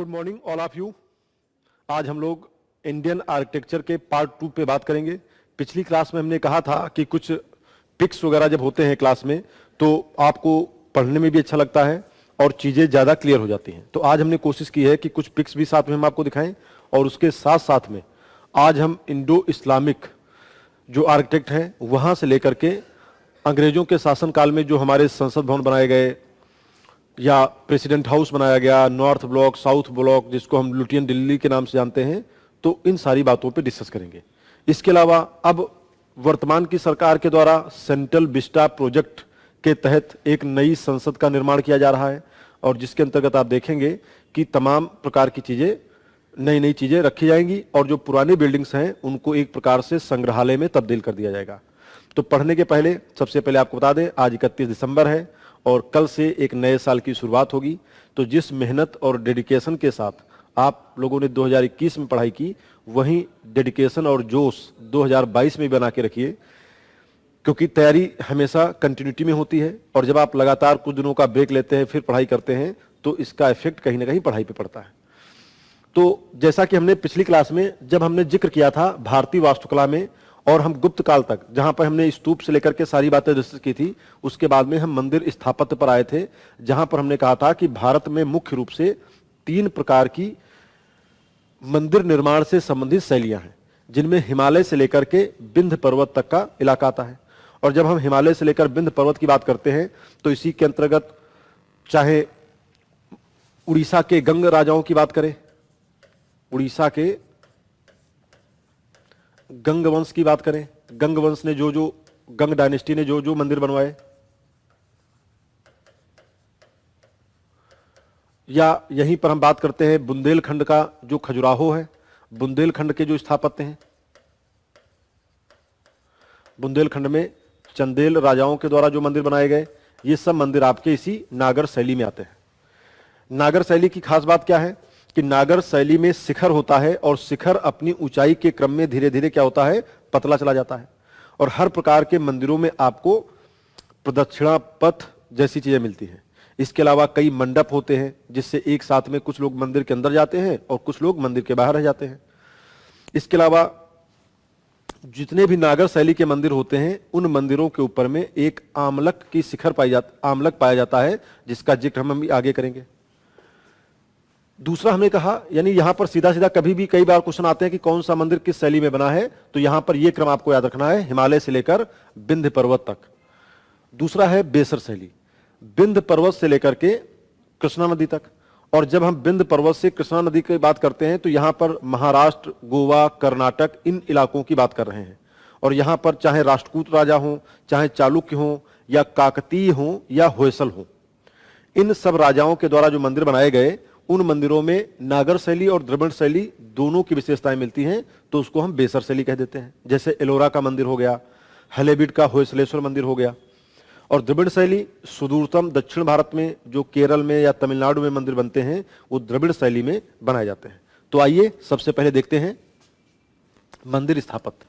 Good morning all of you. आज हम लोग इंडियन आर्किटेक्चर के पार्ट 2 पे बात करेंगे। पिछली क्लास में हमने कहा था कि कुछ पिक्स वगैरह जब होते हैं क्लास में तो आपको पढ़ने में भी अच्छा लगता है और चीज़ें ज़्यादा क्लियर हो जाती हैं। तो आज हमने कोशिश की है कि कुछ पिक्स भी साथ में हम आपको दिखाएं और उसके साथ साथ में आज हम इंडो इस्लामिक जो आर्किटेक्ट हैं वहाँ से लेकर के अंग्रेजों के शासनकाल में जो हमारे संसद भवन बनाए गए या प्रेसिडेंट हाउस बनाया गया, नॉर्थ ब्लॉक, साउथ ब्लॉक, जिसको हम लुटियन दिल्ली के नाम से जानते हैं, तो इन सारी बातों पे डिस्कस करेंगे। इसके अलावा अब वर्तमान की सरकार के द्वारा सेंट्रल विस्टा प्रोजेक्ट के तहत एक नई संसद का निर्माण किया जा रहा है और जिसके अंतर्गत आप देखेंगे कि तमाम प्रकार की चीज़ें, नई नई चीज़ें रखी जाएंगी और जो पुरानी बिल्डिंग्स हैं उनको एक प्रकार से संग्रहालय में तब्दील कर दिया जाएगा। तो पढ़ने के पहले सबसे पहले आपको बता दें, आज 31 दिसंबर है और कल से एक नए साल की शुरुआत होगी। तो जिस मेहनत और डेडिकेशन के साथ आप लोगों ने 2021 में पढ़ाई की, वहीं डेडिकेशन और जोश 2022 में बना के रखिए, क्योंकि तैयारी हमेशा कंटिन्यूटी में होती है और जब आप लगातार कुछ दिनों का ब्रेक लेते हैं फिर पढ़ाई करते हैं तो इसका इफेक्ट कहीं ना कहीं पढ़ाई पे पड़ता है। तो जैसा कि हमने पिछली क्लास में जब हमने जिक्र किया था भारतीय वास्तुकला में और हम गुप्त काल तक, जहां पर हमने स्तूप से लेकर के सारी बातें डिस्कस की थी, उसके बाद में हम मंदिर स्थापत्य पर आए थे, जहां पर हमने कहा था कि भारत में मुख्य रूप से 3 प्रकार की मंदिर निर्माण से संबंधित शैलियां हैं, जिनमें हिमालय से लेकर के विंध्य पर्वत तक का इलाका आता है। और जब हम हिमालय से लेकर विंध्य पर्वत की बात करते हैं तो इसी के अंतर्गत चाहे उड़ीसा के गंग राजाओं की बात करें, उड़ीसा के गंग वंश की बात करें, गंग वंश ने जो गंग डायनेस्टी ने जो मंदिर बनवाए, या यहीं पर हम बात करते हैं बुंदेलखंड का जो खजुराहो है, बुंदेलखंड के जो स्थापत्य हैं, बुंदेलखंड में चंदेल राजाओं के द्वारा जो मंदिर बनाए गए, ये सब मंदिर आपके इसी नागर शैली में आते हैं। नागर शैली की खास बात क्या है कि नागर शैली में शिखर होता है और शिखर अपनी ऊंचाई के क्रम में धीरे धीरे क्या होता है, पतला चला जाता है। और हर प्रकार के मंदिरों में आपको प्रदक्षिणा पथ जैसी चीजें मिलती हैं। इसके अलावा कई मंडप होते हैं जिससे एक साथ में कुछ लोग मंदिर के अंदर जाते हैं और कुछ लोग मंदिर के बाहर रह जाते हैं। इसके अलावा जितने भी नागर शैली के मंदिर होते हैं उन मंदिरों के ऊपर में एक आमलक की शिखर आमलक पाया जाता है, जिसका जिक्र हम आगे करेंगे। दूसरा हमने कहा, यानी यहां पर सीधा सीधा कभी भी कई बार क्वेश्चन आते हैं कि कौन सा मंदिर किस शैली में बना है, तो यहां पर यह क्रम आपको याद रखना है, हिमालय से लेकर विंध्य पर्वत तक। दूसरा है बेसर शैली, विंध्य पर्वत से लेकर के कृष्णा नदी तक। और जब हम विंध्य पर्वत से कृष्णा नदी की बात करते हैं तो यहां पर महाराष्ट्र, गोवा, कर्नाटक, इन इलाकों की बात कर रहे हैं। और यहां पर चाहे राष्ट्रकूट राजा हों, चाहे चालुक्य हों, या काकतीय हों, या होयसल हों, इन सब राजाओं के द्वारा जो मंदिर बनाए गए, उन मंदिरों में नागर शैली और द्रविड़ शैली दोनों की विशेषताएं मिलती हैं, तो उसको हम बेसर शैली कह देते हैं। जैसे एलोरा का मंदिर हो गया, हलेबीड का होयसलेश्वर मंदिर हो गया। और द्रविड़ शैली सुदूरतम दक्षिण भारत में जो केरल में या तमिलनाडु में मंदिर बनते हैं वो द्रविड़ शैली में बनाए जाते हैं। तो आइए सबसे पहले देखते हैं मंदिर स्थापत्य।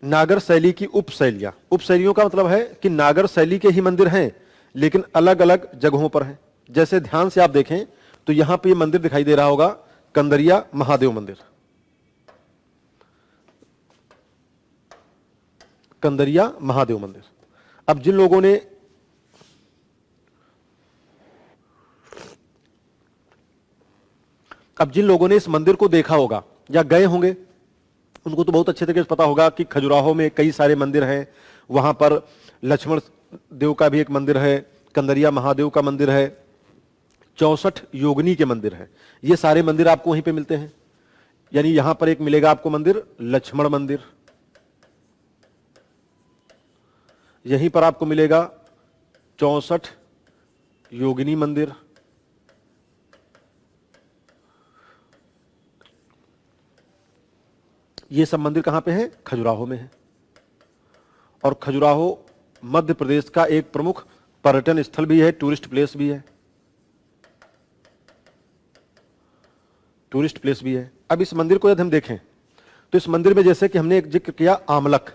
नागर शैली की उपशैलियां, उपशैलियों का मतलब है कि नागर शैली के ही मंदिर हैं लेकिन अलग अलग जगहों पर हैं। जैसे ध्यान से आप देखें तो यहां पे ये मंदिर दिखाई दे रहा होगा, कंदरिया महादेव मंदिर, कंदरिया महादेव मंदिर। अब जिन लोगों ने इस मंदिर को देखा होगा या गए होंगे, उनको तो बहुत अच्छे तरीके से पता होगा कि खजुराहो में कई सारे मंदिर हैं। वहां पर लक्ष्मण देव का भी एक मंदिर है, कंदरिया महादेव का मंदिर है, 64 योगिनी के मंदिर हैं। ये सारे मंदिर आपको वहीं पे मिलते हैं। यानी यहां पर एक मिलेगा आपको मंदिर लक्ष्मण मंदिर, यहीं पर आपको मिलेगा 64 योगिनी मंदिर, ये सब मंदिर कहां पे हैं, खजुराहो में है। और खजुराहो मध्य प्रदेश का एक प्रमुख पर्यटन स्थल भी है, टूरिस्ट प्लेस भी है, टूरिस्ट प्लेस भी है। अब इस मंदिर को यदि हम देखें तो इस मंदिर में जैसे कि हमने एक जिक्र किया आमलक,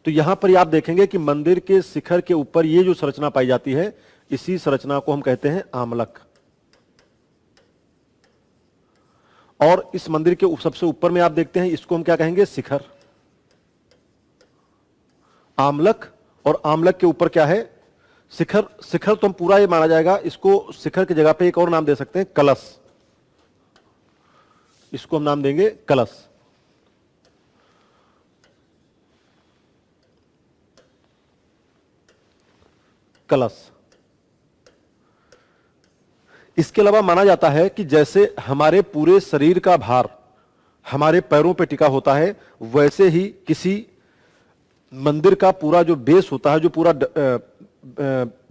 तो यहां पर आप देखेंगे कि मंदिर के शिखर के ऊपर ये जो संरचना पाई जाती है इसी संरचना को हम कहते हैं आमलक। और इस मंदिर के सबसे ऊपर में आप देखते हैं, इसको हम क्या कहेंगे? शिखर। आमलक, और आमलक के ऊपर क्या है? शिखर। शिखर तो हम पूरा ये माना जाएगा, इसको शिखर की जगह पे एक और नाम दे सकते हैं, कलश। इसको हम नाम देंगे कलश। कलश। इसके अलावा माना जाता है कि जैसे हमारे पूरे शरीर का भार हमारे पैरों पे टिका होता है, वैसे ही किसी मंदिर का पूरा जो बेस होता है, जो पूरा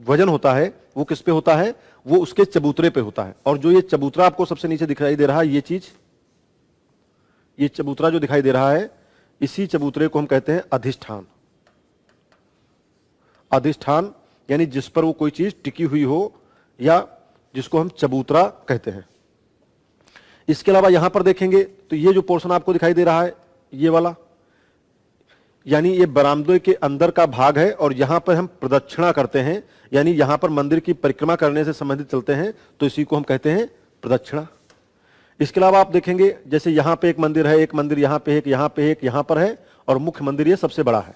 वजन होता है, वो किस पे होता है? वो उसके चबूतरे पे होता है। और जो ये चबूतरा आपको सबसे नीचे दिखाई दे रहा है, ये चीज, ये चबूतरा जो दिखाई दे रहा है, इसी चबूतरे को हम कहते हैं अधिष्ठान। अधिष्ठान यानी जिस पर वो कोई चीज टिकी हुई हो, या जिसको हम चबूतरा कहते हैं। इसके अलावा यहां पर देखेंगे तो ये जो पोर्शन आपको दिखाई दे रहा है, ये वाला, यानी ये बरामदे के अंदर का भाग है। और यहां पर हम प्रदक्षिणा करते हैं, यानी यहां पर मंदिर की परिक्रमा करने से संबंधित चलते हैं, तो इसी को हम कहते हैं प्रदक्षिणा। इसके अलावा आप देखेंगे, जैसे यहां पे एक मंदिर है, एक मंदिर यहां पे, एक यहां पे, एक यहां पर है, और मुख्य मंदिर ये सबसे बड़ा है।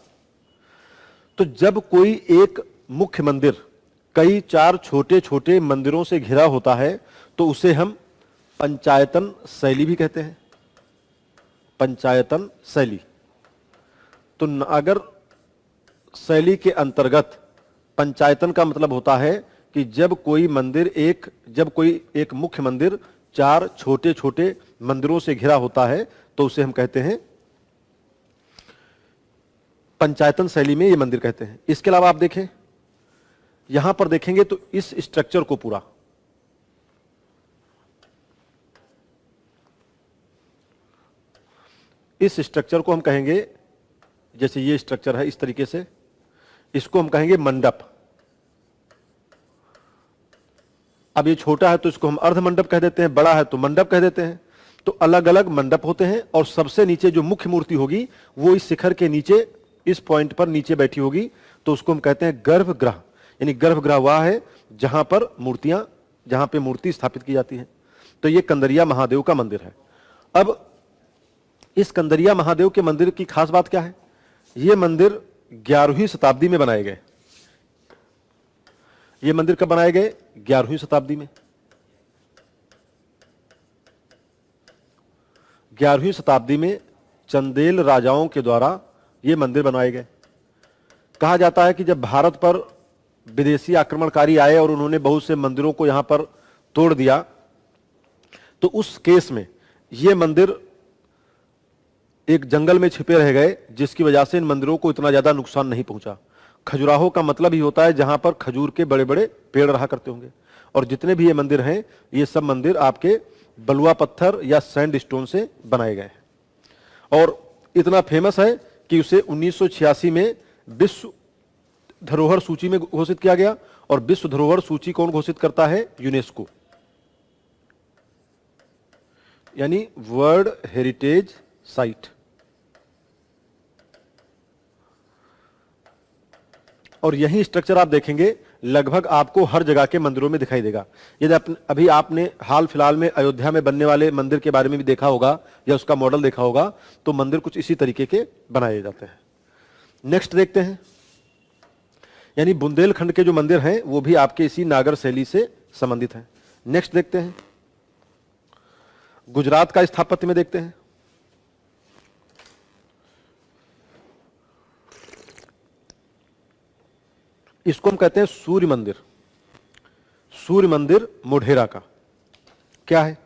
तो जब कोई एक मुख्य मंदिर कई 4 छोटे छोटे मंदिरों से घिरा होता है, तो उसे हम पंचायतन शैली भी कहते हैं। पंचायतन शैली। तो अगर शैली के अंतर्गत पंचायतन का मतलब होता है कि जब कोई एक मुख्य मंदिर 4 छोटे छोटे मंदिरों से घिरा होता है, तो उसे हम कहते हैं पंचायतन शैली में ये मंदिर कहते हैं। इसके अलावा आप देखें, यहां पर देखेंगे तो इस स्ट्रक्चर को पूरा, इस स्ट्रक्चर को हम कहेंगे, जैसे ये स्ट्रक्चर है इस तरीके से, इसको हम कहेंगे मंडप। अब ये छोटा है तो इसको हम अर्ध मंडप कह देते हैं, बड़ा है तो मंडप कह देते हैं। तो अलग अलग मंडप होते हैं, और सबसे नीचे जो मुख्य मूर्ति होगी वो इस शिखर के नीचे, इस पॉइंट पर नीचे बैठी होगी, तो उसको हम कहते हैं गर्भगृह। यानी गर्भगृह वह है जहां पर जहां पे मूर्ति स्थापित की जाती है। तो ये कंदरिया महादेव का मंदिर है। अब इस कंदरिया महादेव के मंदिर की खास बात क्या है? ये मंदिर 11वीं शताब्दी में बनाए गए। ये मंदिर कब बनाए गए? 11वीं शताब्दी में। 11वीं शताब्दी में चंदेल राजाओं के द्वारा ये मंदिर बनवाए गए। कहा जाता है कि जब भारत पर विदेशी आक्रमणकारी आए और उन्होंने बहुत से मंदिरों को यहां पर तोड़ दिया, तो उस केस में ये मंदिर एक जंगल में छिपे रह गए, जिसकी वजह से इन मंदिरों को इतना ज्यादा नुकसान नहीं पहुंचा। खजुराहो का मतलब ही होता है जहां पर खजूर के बड़े बड़े पेड़ रहा करते होंगे। और जितने भी ये मंदिर हैं, ये सब मंदिर आपके बलुआ पत्थर या सैंड स्टोन से बनाए गए हैं। और इतना फेमस है कि उसे 1986 में विश्व धरोहर सूची में घोषित किया गया। और विश्व धरोहर सूची कौन घोषित करता है? यूनेस्को, यानी वर्ल्ड हेरिटेज साइट। और यही स्ट्रक्चर आप देखेंगे लगभग आपको हर जगह के मंदिरों में दिखाई देगा। यदि अभी आपने हाल फिलहाल में अयोध्या में बनने वाले मंदिर के बारे में भी देखा होगा या उसका मॉडल देखा होगा, तो मंदिर कुछ इसी तरीके के बनाए जाते हैं। नेक्स्ट देखते हैं, यानी बुंदेलखंड के जो मंदिर हैं वो भी आपके इसी नागर शैली से संबंधित हैं। नेक्स्ट देखते हैं, गुजरात का स्थापत्य में देखते हैं। इसको हम कहते हैं सूर्य मंदिर। सूर्य मंदिर मोढेरा का क्या है?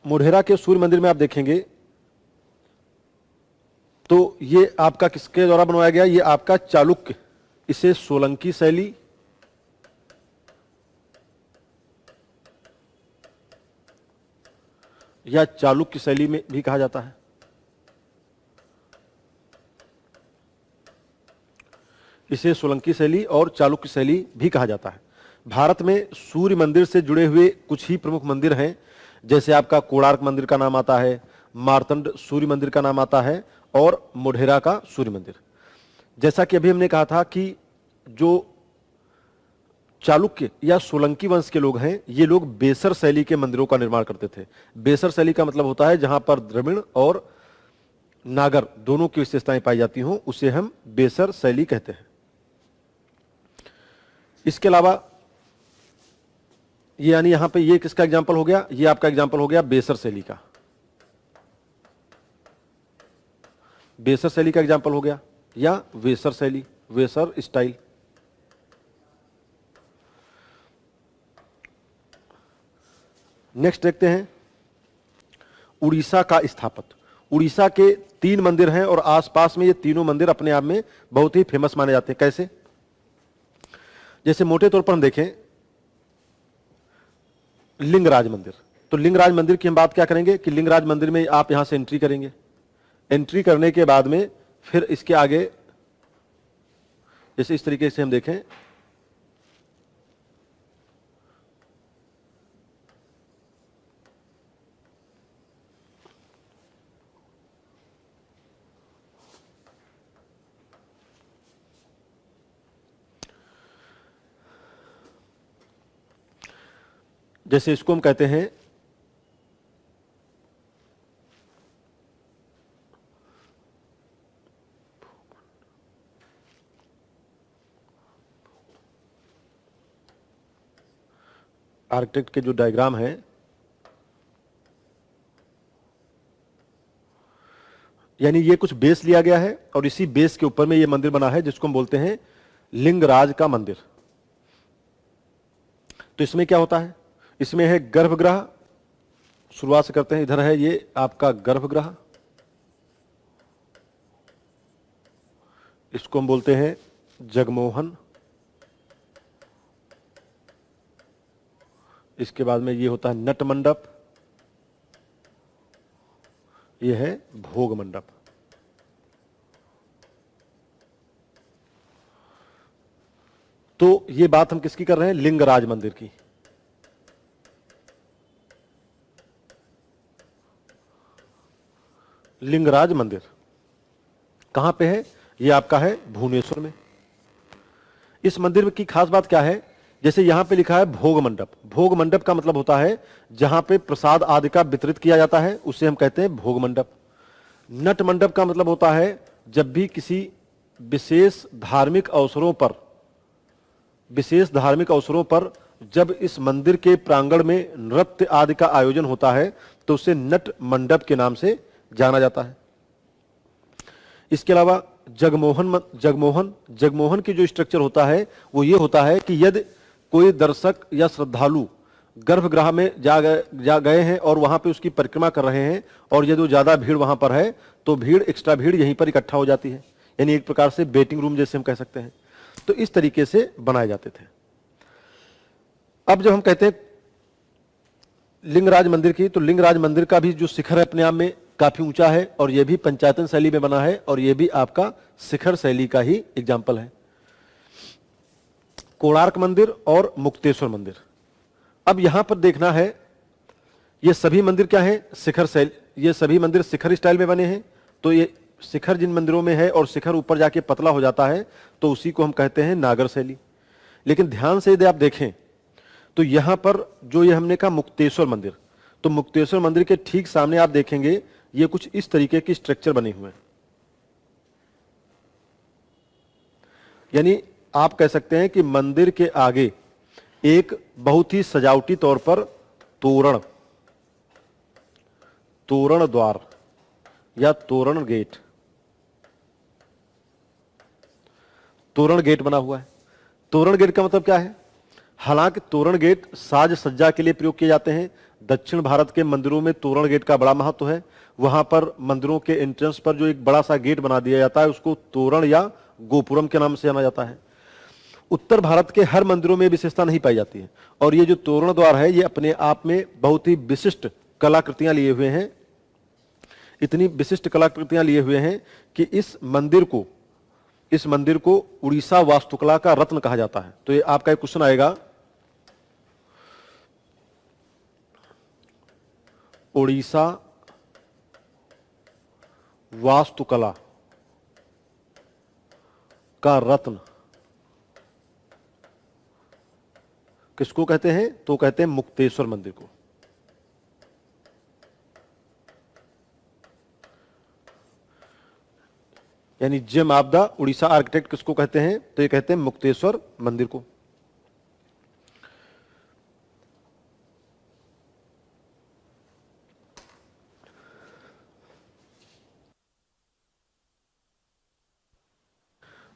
मोढेरा के सूर्य मंदिर में आप देखेंगे तो ये आपका किसके द्वारा बनवाया गया? ये आपका चालुक्य, इसे सोलंकी शैली या चालुक्य शैली में भी कहा जाता है। इसे सोलंकी शैली और चालुक्य शैली भी कहा जाता है। भारत में सूर्य मंदिर से जुड़े हुए कुछ ही प्रमुख मंदिर हैं, जैसे आपका कोणार्क मंदिर का नाम आता है, मार्तंड सूर्य मंदिर का नाम आता है, और मोढेरा का सूर्य मंदिर। जैसा कि अभी हमने कहा था कि जो चालुक्य या सोलंकी वंश के लोग हैं, ये लोग बेसर शैली के मंदिरों का निर्माण करते थे। बेसर शैली का मतलब होता है जहां पर द्रविड़ और नागर दोनों की विशेषताएं पाई जाती हों, उसे हम बेसर शैली कहते हैं। इसके अलावा ये यानी यहां पे ये किसका एग्जांपल हो गया, ये आपका एग्जांपल हो गया बेसर शैली का। बेसर शैली का एग्जांपल हो गया, या वेसर शैली, वेसर स्टाइल। नेक्स्ट देखते हैं उड़ीसा का स्थापत्य। उड़ीसा के 3 मंदिर हैं और आसपास में ये तीनों मंदिर अपने आप में बहुत ही फेमस माने जाते हैं। कैसे? जैसे मोटे तौर पर हम देखें लिंगराज मंदिर, तो लिंगराज मंदिर की हम बात क्या करेंगे कि लिंगराज मंदिर में आप यहां से एंट्री करेंगे, एंट्री करने के बाद में फिर इसके आगे जैसे इस तरीके से हम देखें, जैसे इसको हम कहते हैं आर्किटेक्ट के जो डायग्राम है, यानी ये कुछ बेस लिया गया है और इसी बेस के ऊपर में ये मंदिर बना है जिसको हम बोलते हैं लिंगराज का मंदिर। तो इसमें क्या होता है, इसमें है गर्भगृह, शुरुआत से करते हैं, इधर है ये आपका गर्भगृह, इसको हम बोलते हैं जगमोहन। इसके बाद में ये होता है नट मंडप, ये है भोग मंडप। तो ये बात हम किसकी कर रहे हैं, लिंगराज मंदिर की। लिंगराज मंदिर कहां पे है, ये आपका है भुवनेश्वर में। इस मंदिर की खास बात क्या है, जैसे यहां पे लिखा है भोग मंडप, भोग मंडप का मतलब होता है जहां पे प्रसाद आदि का वितरित किया जाता है, उसे हम कहते हैं भोग मंडप। नट मंडप का मतलब होता है जब भी किसी विशेष धार्मिक अवसरों पर, विशेष धार्मिक अवसरों पर जब इस मंदिर के प्रांगण में नृत्य आदि का आयोजन होता है तो उसे नट मंडप के नाम से जाना जाता है। इसके अलावा जगमोहन की जो स्ट्रक्चर होता है वो ये होता है कि यदि कोई दर्शक या श्रद्धालु गर्भगृह में जा गए हैं और वहां पे उसकी परिक्रमा कर रहे हैं और यदि वो ज्यादा भीड़ वहां पर है तो भीड़, एक्स्ट्रा भीड़ यहीं पर इकट्ठा हो जाती है, यानी एक प्रकार से वेटिंग रूम जैसे हम कह सकते हैं। तो इस तरीके से बनाए जाते थे। अब जब हम कहते हैं लिंगराज मंदिर की, तो लिंगराज मंदिर का भी जो शिखर है अपने आप में काफी ऊंचा है और यह भी पंचायतन शैली में बना है और यह भी आपका शिखर शैली का ही एग्जाम्पल है। कोणार्क मंदिर और मुक्तेश्वर मंदिर, अब यहां पर देखना है ये सभी मंदिर क्या है, शिखर शैली, ये सभी मंदिर शिखर स्टाइल में बने हैं। तो ये शिखर जिन मंदिरों में है और शिखर ऊपर जाके पतला हो जाता है तो उसी को हम कहते हैं नागर शैली। लेकिन ध्यान से यदि आप देखें तो यहां पर जो ये हमने कहा मुक्तेश्वर मंदिर, तो मुक्तेश्वर मंदिर के ठीक सामने आप देखेंगे ये कुछ इस तरीके की स्ट्रक्चर बने हुए हैं, यानी आप कह सकते हैं कि मंदिर के आगे एक बहुत ही सजावटी तौर पर तोरण द्वार या तोरण गेट बना हुआ है। तोरण गेट का मतलब क्या है, हालांकि तोरण गेट साज सज्जा के लिए प्रयोग किए जाते हैं। दक्षिण भारत के मंदिरों में तोरण गेट का बड़ा महत्व है। वहां पर मंदिरों के एंट्रेंस पर जो एक बड़ा सा गेट बना दिया जाता है उसको तोरण या गोपुरम के नाम से जाना जाता है। उत्तर भारत के हर मंदिरों में विशेषता नहीं पाई जाती है और ये जो तोरण द्वार है ये अपने आप में बहुत ही विशिष्ट कलाकृतियां लिए हुए हैं, इतनी विशिष्ट कलाकृतियां लिए हुए हैं कि इस मंदिर को उड़ीसा वास्तुकला का रत्न कहा जाता है। तो ये आपका एक क्वेश्चन आएगा, उड़ीसा वास्तुकला का रत्न किसको कहते हैं? तो कहते हैं मुक्तेश्वर मंदिर को। यानी gem of the Orissa architect किसको कहते हैं? तो ये कहते हैं मुक्तेश्वर मंदिर को।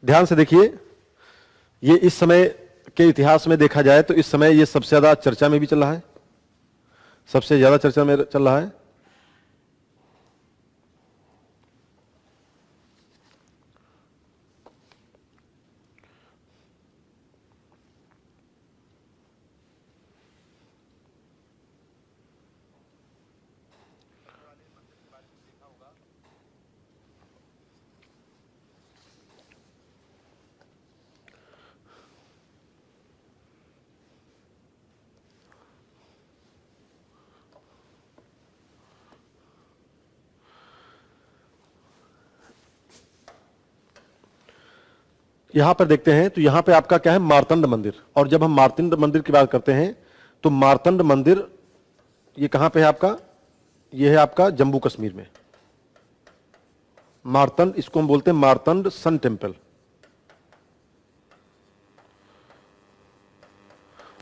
ध्यान से देखिए, ये इस समय के इतिहास में देखा जाए तो इस समय ये सबसे ज्यादा चर्चा में भी चल रहा है, सबसे ज्यादा चर्चा में चल रहा है। यहां पर देखते हैं तो यहां पे आपका क्या है? मार्तंड मंदिर। और जब हम मार्तंड मंदिर की बात करते हैं तो मार्तंड मंदिर ये कहां पे है आपका? ये है आपका जम्मू कश्मीर में। मार्तंड, इसको हम बोलते हैं मार्तंड सन टेम्पल।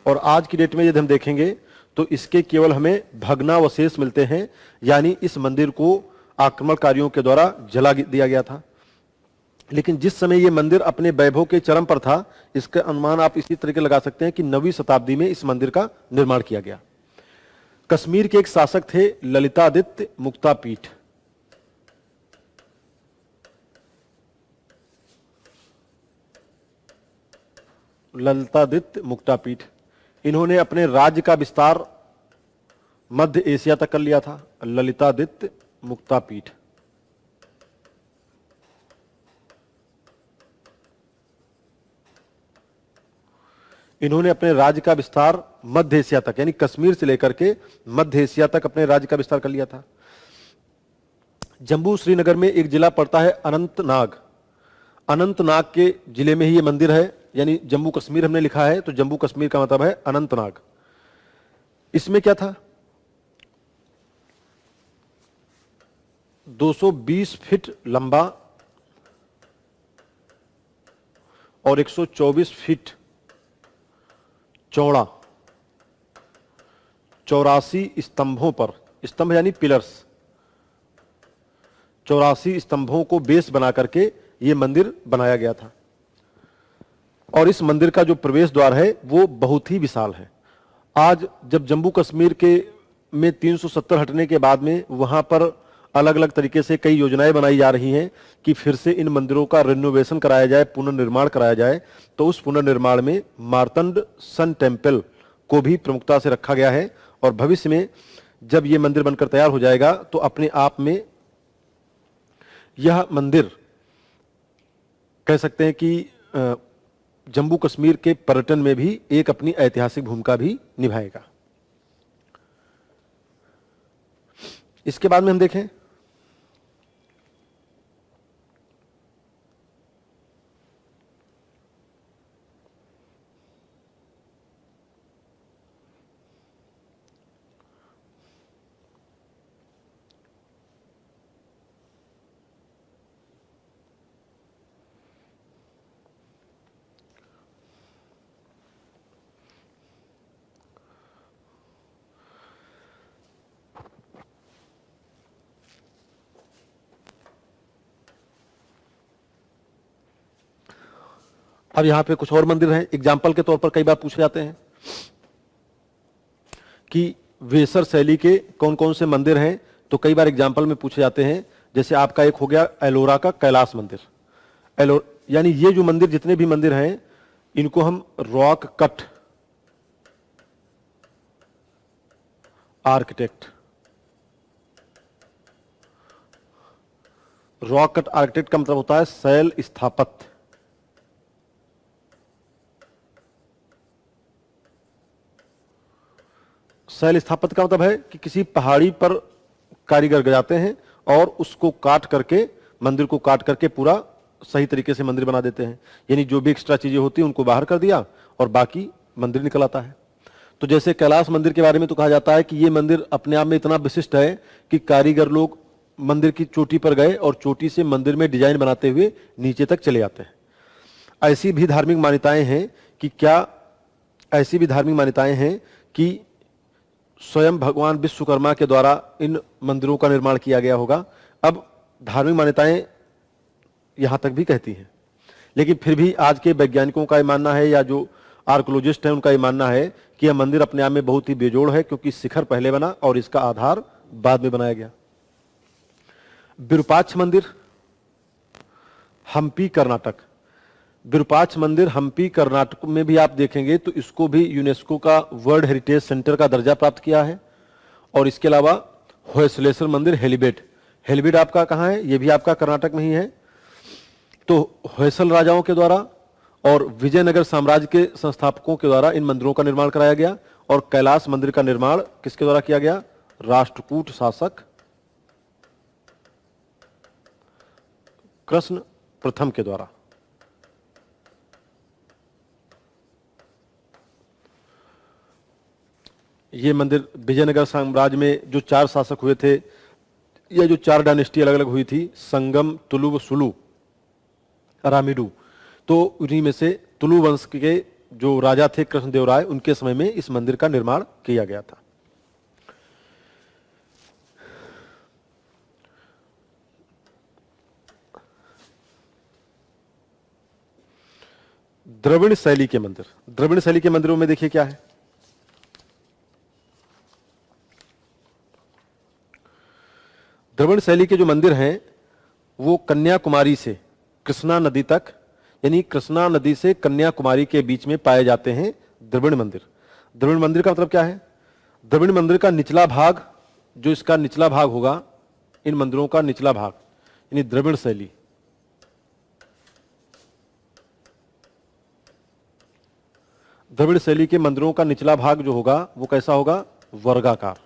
और आज की डेट में यदि हम देखेंगे तो इसके केवल हमें भग्नावशेष मिलते हैं, यानी इस मंदिर को आक्रमणकारियों के द्वारा जला दिया गया था। लेकिन जिस समय यह मंदिर अपने वैभव के चरम पर था, इसका अनुमान आप इसी तरीके लगा सकते हैं कि 9वीं शताब्दी में इस मंदिर का निर्माण किया गया। कश्मीर के एक शासक थे ललितादित्य मुक्तापीठ। ललितादित्य मुक्तापीठ, इन्होंने अपने राज्य का विस्तार मध्य एशिया तक कर लिया था। ललितादित्य मुक्तापीठ, इन्होंने अपने राज्य का विस्तार मध्य एशिया तक, यानी कश्मीर से लेकर के मध्य एशिया तक अपने राज्य का विस्तार कर लिया था। जम्मू श्रीनगर में एक जिला पड़ता है अनंतनाग। अनंतनाग के जिले में ही ये मंदिर है, यानी जम्मू कश्मीर हमने लिखा है तो जम्मू कश्मीर का मतलब है अनंतनाग। इसमें क्या था? 220 फीट लंबा और 124 फीट चौड़ा, 84 स्तंभों पर, स्तंभ यानी पिलर्स, 84 स्तंभों को बेस बना करके यह मंदिर बनाया गया था। और इस मंदिर का जो प्रवेश द्वार है वो बहुत ही विशाल है। आज जब जम्मू कश्मीर के में 370 हटने के बाद में वहां पर अलग अलग तरीके से कई योजनाएं बनाई जा रही हैं कि फिर से इन मंदिरों का रिनोवेशन कराया जाए, पुनर्निर्माण कराया जाए, तो उस पुनर्निर्माण में मार्तंड सन टेम्पल को भी प्रमुखता से रखा गया है। और भविष्य में जब ये मंदिर बनकर तैयार हो जाएगा तो अपने आप में यह मंदिर कह सकते हैं कि जम्मू कश्मीर के पर्यटन में भी एक अपनी ऐतिहासिक भूमिका भी निभाएगा। इसके बाद में हम देखें अब यहां पे कुछ और मंदिर हैं। एग्जाम्पल के तौर पर कई बार पूछे जाते हैं कि वेसर शैली के कौन कौन से मंदिर हैं, तो कई बार एग्जाम्पल में पूछे जाते हैं। जैसे आपका एक हो गया एलोरा का कैलाश मंदिर। यानी ये जो मंदिर, जितने भी मंदिर हैं, इनको हम rock cut architect, rock cut architect का मतलब होता है शैल स्थापत्य। शैल स्थापत्य का मतलब है कि किसी पहाड़ी पर कारीगर जाते हैं और उसको काट करके, मंदिर को काट करके पूरा सही तरीके से मंदिर बना देते हैं, यानी जो भी एक्स्ट्रा चीजें होती हैं उनको बाहर कर दिया और बाकी मंदिर निकल आता है। तो जैसे कैलाश मंदिर के बारे में तो कहा जाता है कि ये मंदिर अपने आप में इतना विशिष्ट है कि कारीगर लोग मंदिर की चोटी पर गए और चोटी से मंदिर में डिजाइन बनाते हुए नीचे तक चले आते हैं। ऐसी भी धार्मिक मान्यताएं हैं कि ऐसी भी धार्मिक मान्यताएं हैं कि स्वयं भगवान विश्वकर्मा के द्वारा इन मंदिरों का निर्माण किया गया होगा। अब धार्मिक मान्यताएं यहां तक भी कहती हैं, लेकिन फिर भी आज के वैज्ञानिकों का यह मानना है या जो आर्कोलॉजिस्ट हैं उनका यह मानना है कि यह मंदिर अपने आप में बहुत ही बेजोड़ है, क्योंकि शिखर पहले बना और इसका आधार बाद में बनाया गया। विरूपाक्ष मंदिर, हम्पी कर्नाटक। विरूपाक्ष मंदिर हम्पी कर्नाटक में भी आप देखेंगे तो इसको भी यूनेस्को का वर्ल्ड हेरिटेज सेंटर का दर्जा प्राप्त किया है। और इसके अलावा होयसलेश्वर मंदिर हेलिबेट आपका कहाँ है? ये भी आपका कर्नाटक में ही है। तो होयसल राजाओं के द्वारा और विजयनगर साम्राज्य के संस्थापकों के द्वारा इन मंदिरों का निर्माण कराया गया। और कैलाश मंदिर का निर्माण किसके द्वारा किया गया? राष्ट्रकूट शासक कृष्ण प्रथम के द्वारा। ये मंदिर विजयनगर साम्राज्य में जो 4 शासक हुए थे, या जो 4 डायनेस्टी अलग अलग हुई थी, संगम, तुलु, सुलु, रामिडू, तो उन्हीं में से तुलु वंश के जो राजा थे कृष्णदेव राय, उनके समय में इस मंदिर का निर्माण किया गया था। द्रविड़ शैली के मंदिर। द्रविड़ शैली के मंदिरों में देखिए क्या है। द्रविड़ शैली के जो मंदिर हैं वो कन्याकुमारी से कृष्णा नदी तक, यानी कृष्णा नदी से कन्याकुमारी के बीच में पाए जाते हैं द्रविड़ मंदिर। द्रविड़ मंदिर का मतलब क्या है? द्रविड़ मंदिर का निचला भाग, जो इसका निचला भाग होगा, इन मंदिरों का निचला भाग यानी द्रविड़ शैली। द्रविड़ शैली के मंदिरों का निचला भाग जो होगा वो कैसा होगा? वर्गाकार।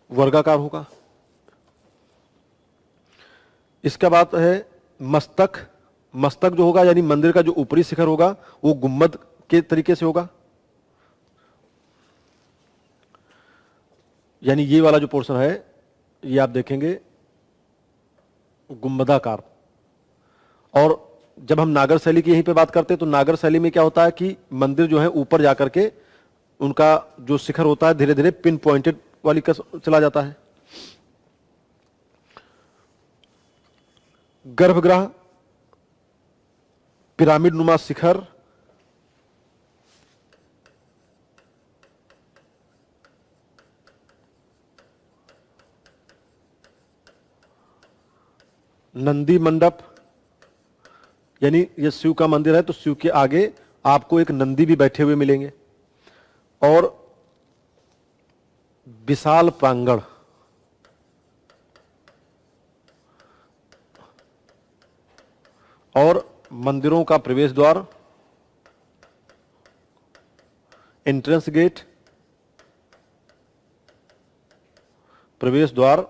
वर्गाकार होगा। इसका बात है मस्तक। मस्तक जो होगा यानी मंदिर का जो ऊपरी शिखर होगा वो गुम्बद के तरीके से होगा, यानी ये वाला जो पोर्शन है ये आप देखेंगे गुम्बदाकार। और जब हम नागर शैली की यहीं पे बात करते हैं तो नागर शैली में क्या होता है कि मंदिर जो है ऊपर जाकर के उनका जो शिखर होता है धीरे धीरे पिन पॉइंटेड वाली का चला जाता है। गर्भगृह, पिरामिड नुमा शिखर, नंदी मंडप, यानी ये शिव का मंदिर है तो शिव के आगे आपको एक नंदी भी बैठे हुए मिलेंगे। और विशाल प्रांगण, और मंदिरों का प्रवेश द्वार, एंट्रेंस गेट, प्रवेश द्वार,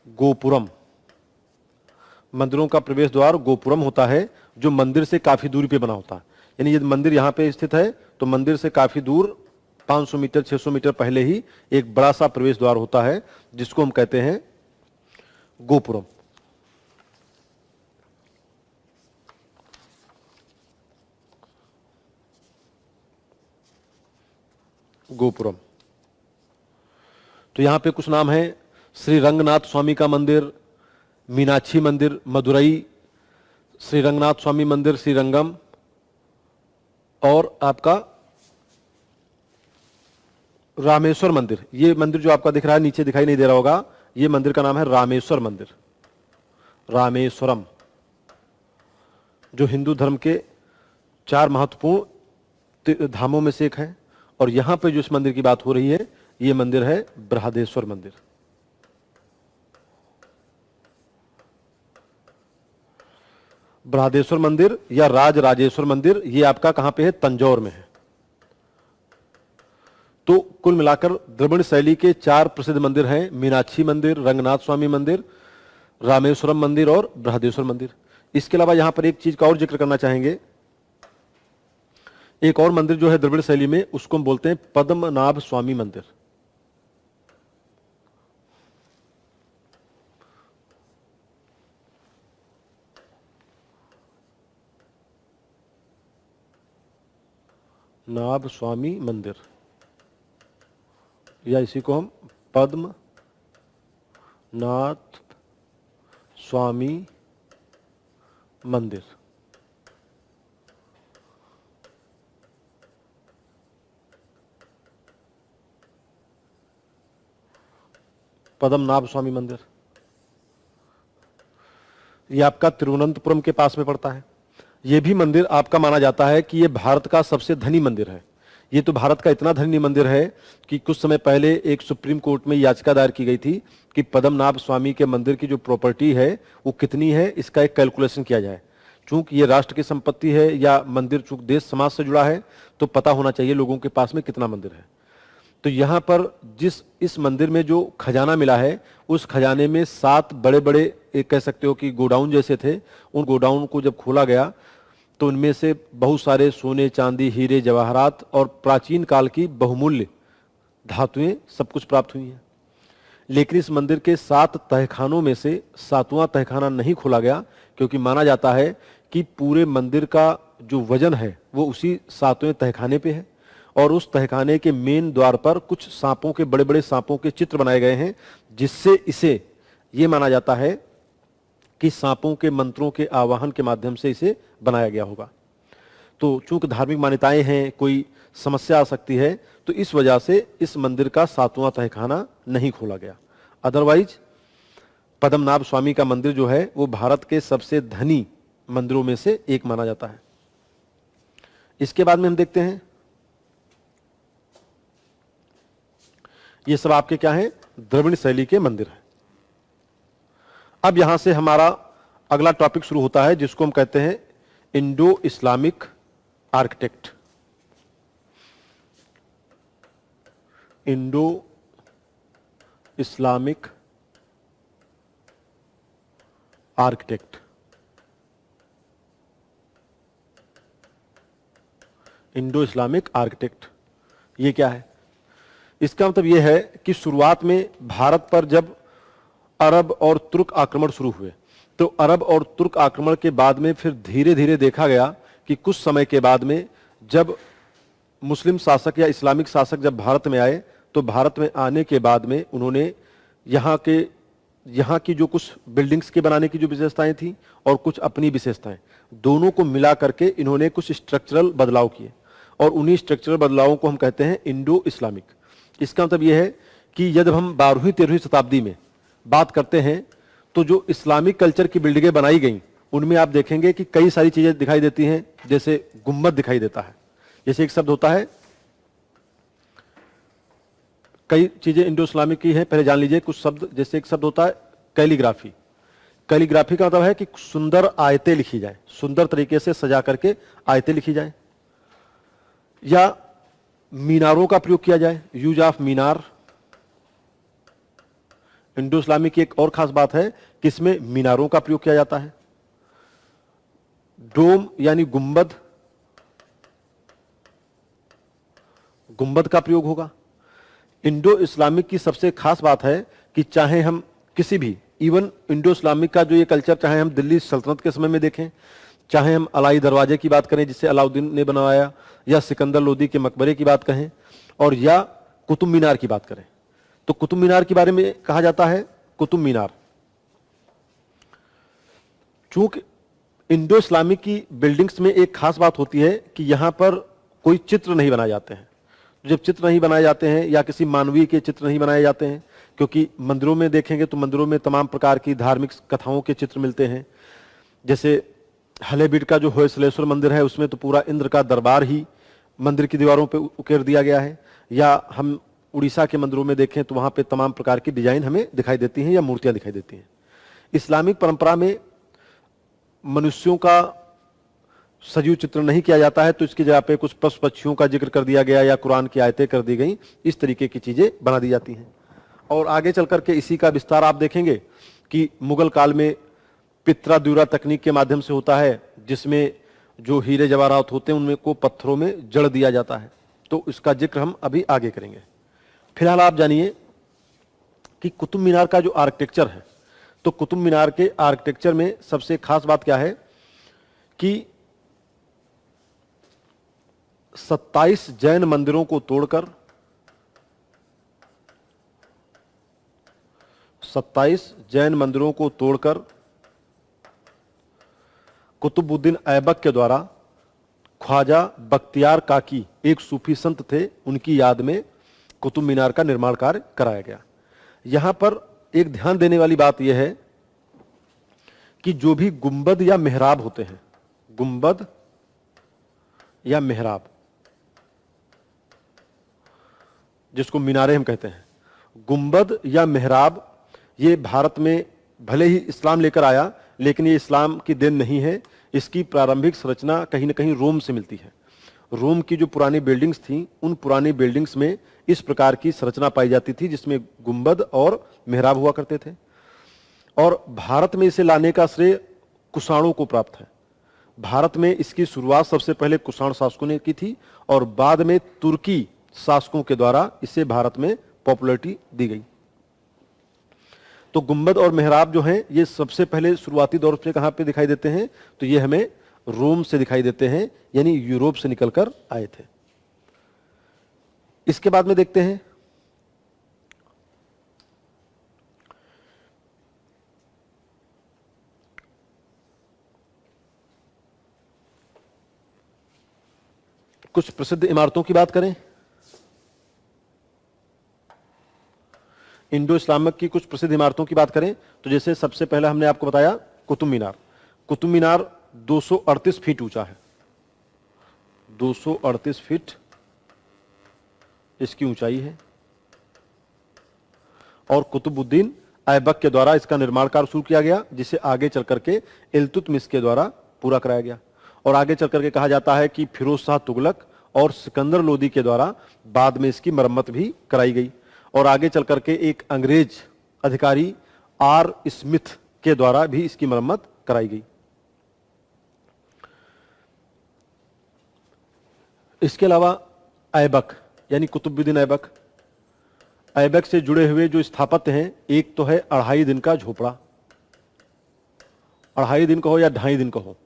गोपुरम। मंदिरों का प्रवेश द्वार गोपुरम होता है जो मंदिर से काफी दूरी पे बना होता है, यानी यदि मंदिर यहां पे स्थित है तो मंदिर से काफी दूर 500 मीटर 600 मीटर पहले ही एक बड़ा सा प्रवेश द्वार होता है जिसको हम कहते हैं गोपुरम। गोपुरम। तो यहां पे कुछ नाम है: श्री रंगनाथ स्वामी का मंदिर, मीनाक्षी मंदिर मदुरई, श्री रंगनाथ स्वामी मंदिर श्रीरंगम, और आपका रामेश्वर मंदिर। ये मंदिर जो आपका दिख रहा है नीचे दिखाई नहीं दे रहा होगा, ये मंदिर का नाम है रामेश्वर मंदिर, रामेश्वरम, जो हिंदू धर्म के 4 महत्वपूर्ण धामों में से एक है। और यहां पे जो इस मंदिर की बात हो रही है ये मंदिर है बृहदेश्वर मंदिर। बृहदेश्वर मंदिर या राजराजेश्वर मंदिर ये आपका कहां पे है? तंजौर में है। तो कुल मिलाकर द्रविड़ शैली के 4 प्रसिद्ध मंदिर हैं, मीनाक्षी मंदिर, रंगनाथ स्वामी मंदिर, रामेश्वरम मंदिर और बृहदेश्वर मंदिर। इसके अलावा यहां पर एक चीज का और जिक्र करना चाहेंगे, एक और मंदिर जो है द्रविड़ शैली में, उसको हम बोलते हैं पद्मनाभ स्वामी मंदिर। नाभ स्वामी मंदिर, या इसी को हम पद्मनाथ स्वामी मंदिर। पद्मनाभ स्वामी मंदिर ये आपका तिरुवनंतपुरम के पास में पड़ता है। ये भी मंदिर आपका माना जाता है कि ये भारत का सबसे धनी मंदिर है। ये तो भारत का इतना धनी मंदिर है कि कुछ समय पहले एक सुप्रीम कोर्ट में याचिका दायर की गई थी कि पद्मनाभ स्वामी के मंदिर की जो प्रॉपर्टी है वो कितनी है, इसका एक कैलकुलेशन किया जाए। चूंकि ये राष्ट्र की संपत्ति है या मंदिर चूंकि देश समाज से जुड़ा है, तो पता होना चाहिए लोगों के पास में कितना मंदिर है। तो यहाँ पर इस मंदिर में जो खजाना मिला है, उस खजाने में 7 बड़े बड़े, एक कह सकते हो कि गोडाउन जैसे थे। उन गोडाउन को जब खोला गया तो उनमें से बहुत सारे सोने, चांदी, हीरे, जवाहरात और प्राचीन काल की बहुमूल्य धातुएं सब कुछ प्राप्त हुई हैं। लेकिन इस मंदिर के 7 तहखानों में से 7वां तहखाना नहीं खोला गया, क्योंकि माना जाता है कि पूरे मंदिर का जो वजन है वो उसी 7वें तहखाने पे है। और उस तहखाने के मेन द्वार पर कुछ सांपों के, बड़े बड़े सांपों के चित्र बनाए गए हैं, जिससे इसे ये माना जाता है कि सांपों के मंत्रों के आवाहन के माध्यम से इसे बनाया गया होगा। तो चूंकि धार्मिक मान्यताएं हैं, कोई समस्या आ सकती है, तो इस वजह से इस मंदिर का 7वां तहखाना नहीं खोला गया। अदरवाइज पद्मनाभ स्वामी का मंदिर जो है वो भारत के सबसे धनी मंदिरों में से एक माना जाता है। इसके बाद में हम देखते हैं, ये सब आपके क्या हैं, द्रविड़ शैली के मंदिर हैं। अब यहां से हमारा अगला टॉपिक शुरू होता है, जिसको हम कहते हैं Indo Islamic architect. Indo Islamic architect. Indo Islamic architect ये क्या है? इसका मतलब यह है कि शुरुआत में भारत पर जब अरब और तुर्क आक्रमण शुरू हुए, तो अरब और तुर्क आक्रमण के बाद में फिर धीरे धीरे देखा गया कि कुछ समय के बाद में जब मुस्लिम शासक या इस्लामिक शासक जब भारत में आए, तो भारत में आने के बाद में उन्होंने यहाँ की जो कुछ बिल्डिंग्स के बनाने की जो विशेषताएं थी और कुछ अपनी विशेषताएं, दोनों को मिला करके इन्होंने कुछ स्ट्रक्चरल बदलाव किए, और उन्हीं स्ट्रक्चरल बदलावों को हम कहते हैं इंडो इस्लामिक। इसका मतलब यह है कि जब हम 12वीं-13वीं शताब्दी में बात करते हैं, तो जो इस्लामिक कल्चर की बिल्डिंगें बनाई गई, उनमें आप देखेंगे कि कई सारी चीजें दिखाई देती हैं। जैसे गुम्बद दिखाई देता है, जैसे एक शब्द होता है, कई चीजें इंडो इस्लामिक की हैं, पहले जान लीजिए कुछ शब्द। जैसे एक शब्द होता है कैलीग्राफी। कैलीग्राफी का मतलब है कि सुंदर आयतें लिखी जाए, सुंदर तरीके से सजा करके आयतें लिखी जाए, या मीनारों का प्रयोग किया जाए, use of Minar. Indo Islamic की एक और खास बात है कि इसमें मीनारों का प्रयोग किया जाता है। डोम यानी गुंबद, गुंबद का प्रयोग होगा। इंडो इस्लामिक की सबसे खास बात है कि चाहे हम किसी भी, इवन इंडो इस्लामिक का जो ये कल्चर, चाहे हम दिल्ली सल्तनत के समय में देखें, चाहे हम अलाई दरवाजे की बात करें जिसे अलाउद्दीन ने बनवाया, या सिकंदर लोदी के मकबरे की बात कहें, और या कुतुब मीनार की बात करें, तो कुतुब मीनार के बारे में कहा जाता है कुतुब मीनार। चूंकि इंडो इस्लामिक की बिल्डिंग्स में एक खास बात होती है कि यहां पर कोई चित्र नहीं बनाए जाते हैं। जब चित्र नहीं बनाए जाते हैं या किसी मानवीय के चित्र नहीं बनाए जाते हैं, क्योंकि मंदिरों में देखेंगे तो मंदिरों में तमाम प्रकार की धार्मिक कथाओं के चित्र मिलते हैं। जैसे हलेबीड का जो होयसलेश्वर मंदिर है, उसमें तो पूरा इंद्र का दरबार ही मंदिर की दीवारों पे उकेर दिया गया है। या हम उड़ीसा के मंदिरों में देखें तो वहां पे तमाम प्रकार की डिजाइन हमें दिखाई देती हैं या मूर्तियां दिखाई देती हैं। इस्लामिक परंपरा में मनुष्यों का सजीव चित्रण नहीं किया जाता है तो इसकी जगह पे कुछ पशु पक्षियों का जिक्र कर दिया गया या कुरान की आयतें कर दी गई, इस तरीके की चीजें बना दी जाती हैं। और आगे चल करके इसी का विस्तार आप देखेंगे कि मुगल काल में पित्रा द्यूरा तकनीक के माध्यम से होता है, जिसमें जो हीरे जवाहरात होते हैं उनमें को पत्थरों में जड़ दिया जाता है। तो इसका जिक्र हम अभी आगे करेंगे। फिलहाल आप जानिए कि कुतुब मीनार का जो आर्किटेक्चर है, तो कुतुब मीनार के आर्किटेक्चर में सबसे खास बात क्या है कि 27 जैन मंदिरों को तोड़कर 27 जैन मंदिरों को तोड़कर कुतुबुद्दीन ऐबक के द्वारा ख्वाजा बख्तियार काकी, एक सूफी संत थे, उनकी याद में कुतुब मीनार का निर्माण कार्य कराया गया। यहां पर एक ध्यान देने वाली बात यह है कि जो भी गुंबद या मेहराब होते हैं, गुंबद या मेहराब, जिसको मीनारे हम कहते हैं, गुंबद या मेहराब, ये भारत में भले ही इस्लाम लेकर आया लेकिन ये इस्लाम की देन नहीं है। इसकी प्रारंभिक संरचना कहीं ना कहीं रोम से मिलती है। रोम की जो पुरानी बिल्डिंग्स थी, उन पुरानी बिल्डिंग्स में इस प्रकार की संरचना पाई जाती थी जिसमें गुंबद और मेहराब हुआ करते थे। और भारत में इसे लाने का श्रेय कुषाणों को प्राप्त है। भारत में इसकी शुरुआत सबसे पहले कुषाण शासकों ने की थी और बाद में तुर्की शासकों के द्वारा इसे भारत में पॉपुलैरिटी दी गई। तो गुंबद और मेहराब जो हैं, ये सबसे पहले शुरुआती दौर पे कहां पे दिखाई देते हैं, तो ये हमें रोम से दिखाई देते हैं, यानी यूरोप से निकलकर आए थे। इसके बाद में देखते हैं कुछ प्रसिद्ध इमारतों की बात करें। इंडो इस्लामिक की कुछ प्रसिद्ध इमारतों की बात करें तो जैसे सबसे पहले हमने आपको बताया कुतुब मीनार। कुतुब मीनार 238 फीट ऊंचा है, 238 फीट इसकी ऊंचाई है। और कुतुबुद्दीन ऐबक के द्वारा इसका निर्माण कार्य शुरू किया गया, जिसे आगे चल करके इल्तुतमिश के द्वारा पूरा कराया गया। और आगे चल करके कहा जाता है कि फिरोज शाह तुगलक और सिकंदर लोदी के द्वारा बाद में इसकी मरम्मत भी कराई गई। और आगे चल करके एक अंग्रेज अधिकारी आर स्मिथ के द्वारा भी इसकी मरम्मत कराई गई। इसके अलावा ऐबक यानी कुतुबुद्दीन ऐबक, ऐबक से जुड़े हुए जो स्थापत्य हैं, एक तो है 2.5 दिन का झोपड़ा, 2.5 दिन का हो या 2.5 दिन का हो,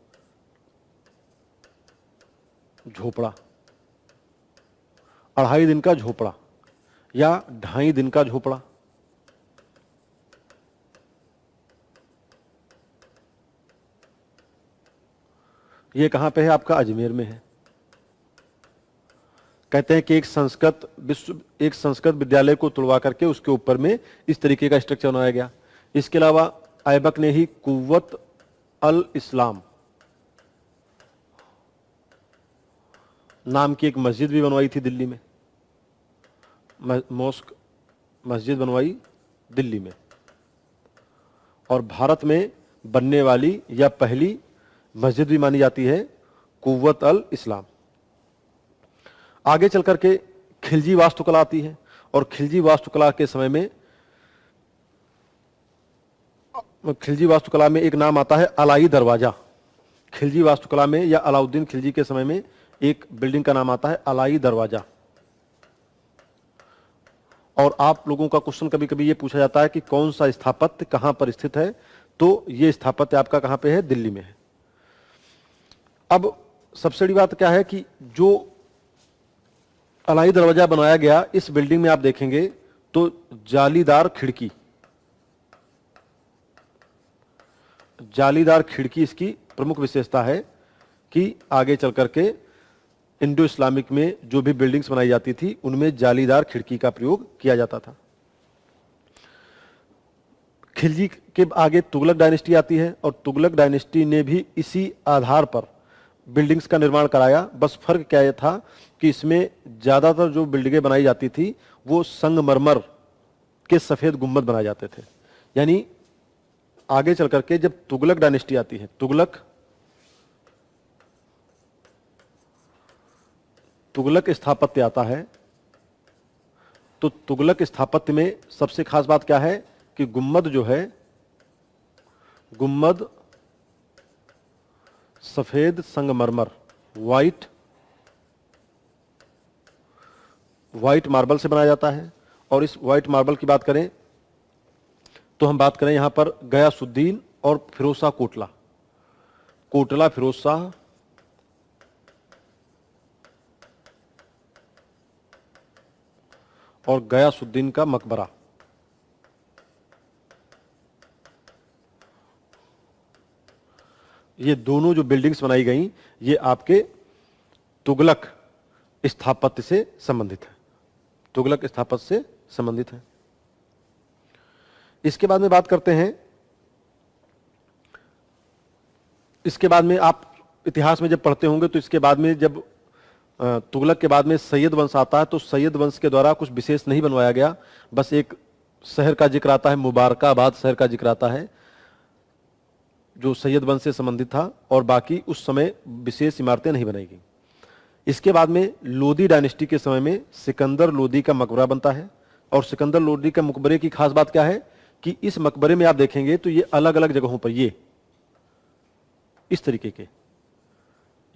झोपड़ा, 2.5 दिन का झोपड़ा या 2.5 दिन का झोपड़ा। ये कहां पे है? आपका अजमेर में है। कहते हैं कि एक संस्कृत विद्यालय को तुड़वा करके उसके ऊपर में इस तरीके का स्ट्रक्चर बनाया गया। इसके अलावा ऐबक ने ही कुव्वत अल इस्लाम नाम की एक मस्जिद भी बनवाई थी दिल्ली में, मॉस्क मस्जिद बनवाई दिल्ली में, और भारत में बनने वाली या पहली मस्जिद भी मानी जाती है कुव्वत अल इस्लाम। आगे चल करके खिलजी वास्तुकला आती है और खिलजी वास्तुकला के समय में, खिलजी वास्तुकला में एक नाम आता है अलाई दरवाजा। खिलजी वास्तुकला में या अलाउद्दीन खिलजी के समय में एक बिल्डिंग का नाम आता है अलाई दरवाजा। और आप लोगों का क्वेश्चन कभी कभी ये पूछा जाता है कि कौन सा स्थापत्य कहां पर स्थित है, तो ये स्थापत्य आपका कहां पे है? दिल्ली में है। अब सबसे बड़ी बात क्या है कि जो अलाई दरवाजा बनाया गया, इस बिल्डिंग में आप देखेंगे तो जालीदार खिड़की, जालीदार खिड़की इसकी प्रमुख विशेषता है कि आगे चल करके इंडो इस्लामिक में जो भी बिल्डिंग्स बनाई जाती थी उनमें जालीदार खिड़की का प्रयोग किया जाता था। खिलजी के आगे तुगलक डायनेस्टी आती है और तुगलक डायनेस्टी ने भी इसी आधार पर बिल्डिंग्स का निर्माण कराया। बस फर्क क्या था कि इसमें ज्यादातर जो बिल्डिंगें बनाई जाती थी वो संगमरमर के सफेद गुंबद बनाए जाते थे। यानी आगे चल करके जब तुगलक डायनेस्टी आती है, तुगलक तुगलक स्थापत्य आता है तो तुगलक स्थापत्य में सबसे खास बात क्या है कि गुम्मद जो है, गुम्मद सफेद संगमरमर व्हाइट मार्बल से बनाया जाता है। और इस व्हाइट मार्बल की बात करें तो हम बात करें यहां पर गयासुद्दीन और फिरोज शाह कोटला फिरोज शाह और गयासुद्दीन का मकबरा। ये दोनों जो बिल्डिंग्स बनाई गई ये आपके तुगलक स्थापत्य से संबंधित है, तुगलक स्थापत्य से संबंधित है। इसके बाद में बात करते हैं, इसके बाद में आप इतिहास में जब पढ़ते होंगे तो इसके बाद में जब तुगलक के बाद में सैयद वंश आता है तो सैयद वंश के द्वारा कुछ विशेष नहीं बनवाया गया, बस एक शहर का जिक्र आता है, मुबारकाबाद शहर का जिक्र आता है जो सैयद वंश से संबंधित था, और बाकी उस समय विशेष इमारतें नहीं बनाई गई। इसके बाद में लोदी डायनेस्टी के समय में सिकंदर लोदी का मकबरा बनता है। और सिकंदर लोदी का मकबरे की खास बात क्या है कि इस मकबरे में आप देखेंगे तो ये अलग अलग जगहों पर ये इस तरीके के,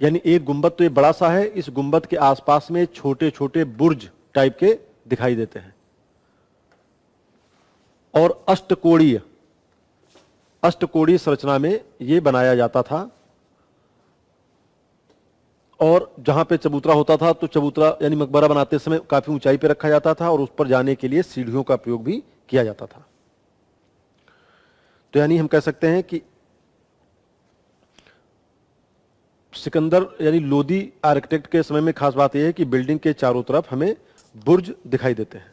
यानी एक गुंबद तो ये बड़ा सा है, इस गुंबद के आसपास में छोटे छोटे बुर्ज टाइप के दिखाई देते हैं। और अष्टकोणीय संरचना में ये बनाया जाता था। और जहां पे चबूतरा होता था तो चबूतरा यानी मकबरा बनाते समय काफी ऊंचाई पे रखा जाता था और उस पर जाने के लिए सीढ़ियों का प्रयोग भी किया जाता था। तो यानी हम कह सकते हैं कि सिकंदर यानी लोदी आर्किटेक्ट के समय में खास बात यह है कि बिल्डिंग के चारों तरफ हमें बुर्ज दिखाई देते हैं।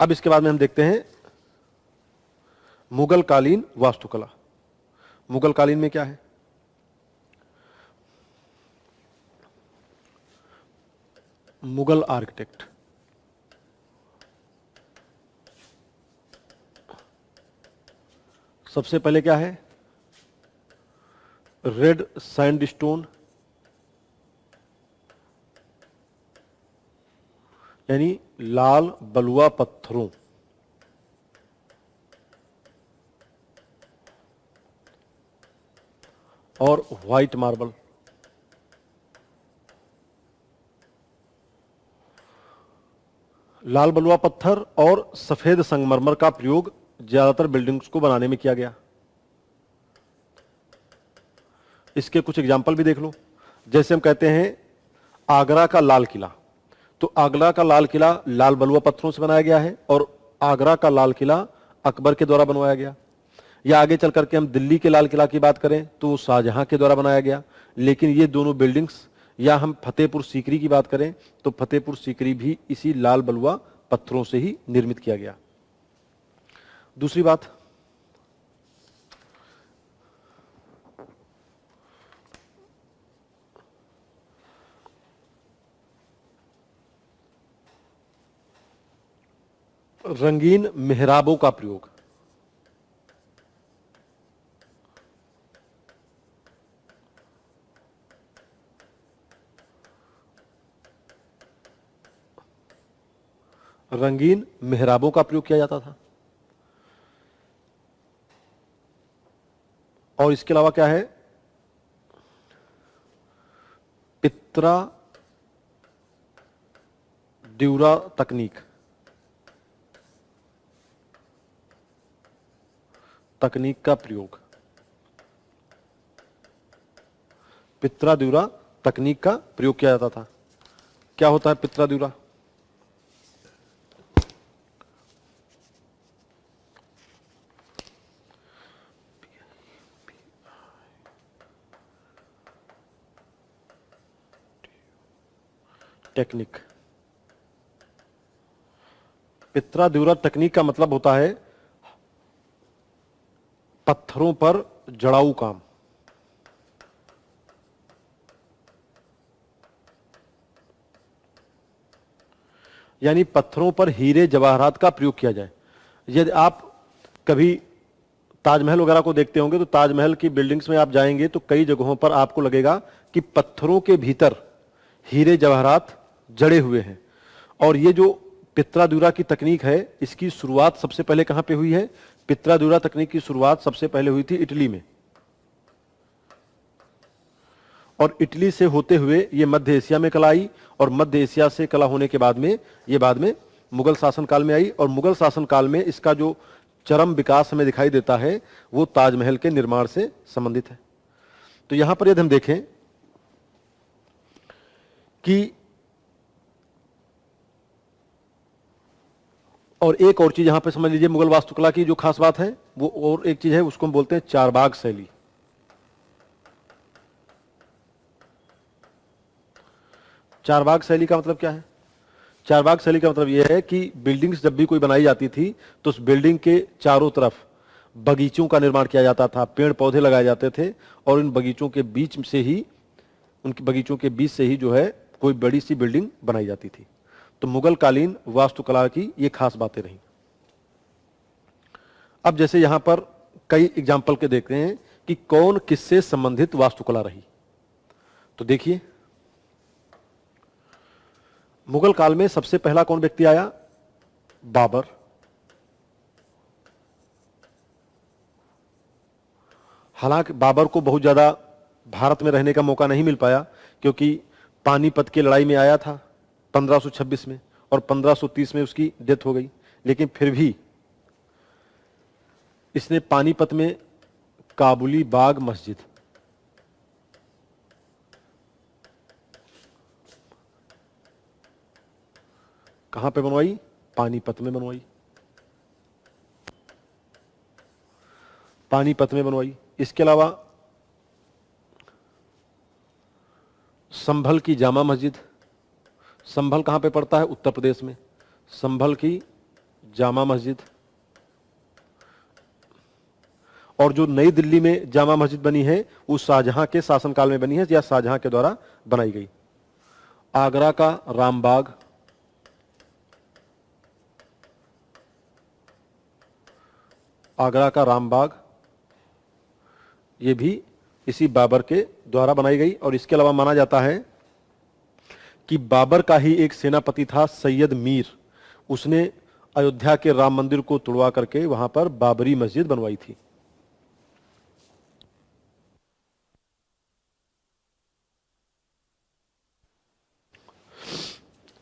अब इसके बाद में हम देखते हैं मुगल कालीन वास्तुकला। मुगल कालीन में क्या है? मुगल आर्किटेक्ट सबसे पहले क्या है? रेड सैंडस्टोन यानी लाल बलुआ पत्थरों और व्हाइट मार्बल। लाल बलुआ पत्थर और सफेद संगमरमर का प्रयोग ज्यादातर बिल्डिंग्स को बनाने में किया गया। इसके कुछ एग्जाम्पल भी देख लो। जैसे हम कहते हैं आगरा का लाल किला, तो आगरा का लाल किला लाल बलुआ पत्थरों से बनाया गया है और आगरा का लाल किला अकबर के द्वारा बनवाया गया। या आगे चल करके हम दिल्ली के लाल किला की बात करें तो शाहजहां के द्वारा बनाया गया। लेकिन ये दोनों बिल्डिंग्स, या हम फतेहपुर सीकरी की बात करें तो फतेहपुर सीकरी भी इसी लाल बलुआ पत्थरों से ही निर्मित किया गया। दूसरी बात, रंगीन मेहराबों का प्रयोग। रंगीन मेहराबों का प्रयोग किया जाता था। और इसके अलावा क्या है? पित्रा ड्यूरा तकनीक का प्रयोग। पित्रा ड्यूरा तकनीक का प्रयोग किया जाता था। क्या होता है पित्रा ड्यूरा? टेक्निक। पित्रा ड्यूरा टेक्निक का मतलब होता है पत्थरों पर जड़ाऊ काम। यानी पत्थरों पर हीरे जवाहरात का प्रयोग किया जाए। यदि आप कभी ताजमहल वगैरह को देखते होंगे तो ताजमहल की बिल्डिंग्स में आप जाएंगे तो कई जगहों पर आपको लगेगा कि पत्थरों के भीतर हीरे जवाहरात जड़े हुए हैं। और ये जो पित्रादुरा की तकनीक है, इसकी शुरुआत सबसे पहले कहां पे हुई है? पित्रादुरा तकनीक की शुरुआत सबसे पहले हुई थी इटली में, और इटली से होते हुए ये मध्य एशिया में कला आई, और मध्य एशिया से कला होने के बाद में ये बाद में मुगल शासनकाल में आई, और मुगल शासनकाल में इसका जो चरम विकास हमें दिखाई देता है वो ताजमहल के निर्माण से संबंधित है। तो यहां पर यदि हम देखें कि और एक और चीज यहां पर समझ लीजिए मुगल वास्तुकला की जो खास बात है वो और एक चीज है, उसको हम बोलते हैं चारबाग शैली। चारबाग शैली का मतलब क्या है? चारबाग शैली का मतलब यह है कि बिल्डिंग्स जब भी कोई बनाई जाती थी तो उस बिल्डिंग के चारों तरफ बगीचों का निर्माण किया जाता था, पेड़ पौधे लगाए जाते थे, और इन बगीचों के बीच से ही, उनके बगीचों के बीच से ही जो है कोई बड़ी सी बिल्डिंग बनाई जाती थी। तो मुगल कालीन वास्तुकला की ये खास बातें रही। अब जैसे यहां पर कई एग्जाम्पल के देखते हैं कि कौन किससे संबंधित वास्तुकला रही। तो देखिए, मुगल काल में सबसे पहला कौन व्यक्ति आया? बाबर। हालांकि बाबर को बहुत ज्यादा भारत में रहने का मौका नहीं मिल पाया, क्योंकि पानीपत की लड़ाई में आया था 1526 में, और 1530 में उसकी डेथ हो गई। लेकिन फिर भी इसने पानीपत में काबुली बाग मस्जिद, कहां पे बनवाई? पानीपत में बनवाई, पानीपत में बनवाई। इसके अलावा संभल की जामा मस्जिद, संभल कहां पे पड़ता है? उत्तर प्रदेश में। संभल की जामा मस्जिद, और जो नई दिल्ली में जामा मस्जिद बनी है वो शाहजहां के शासनकाल में बनी है, या शाहजहां के द्वारा बनाई गई। आगरा का रामबाग, आगरा का रामबाग ये भी इसी बाबर के द्वारा बनाई गई। और इसके अलावा माना जाता है कि बाबर का ही एक सेनापति था सैयद मीर, उसने अयोध्या के राम मंदिर को तुड़वा करके वहां पर बाबरी मस्जिद बनवाई थी।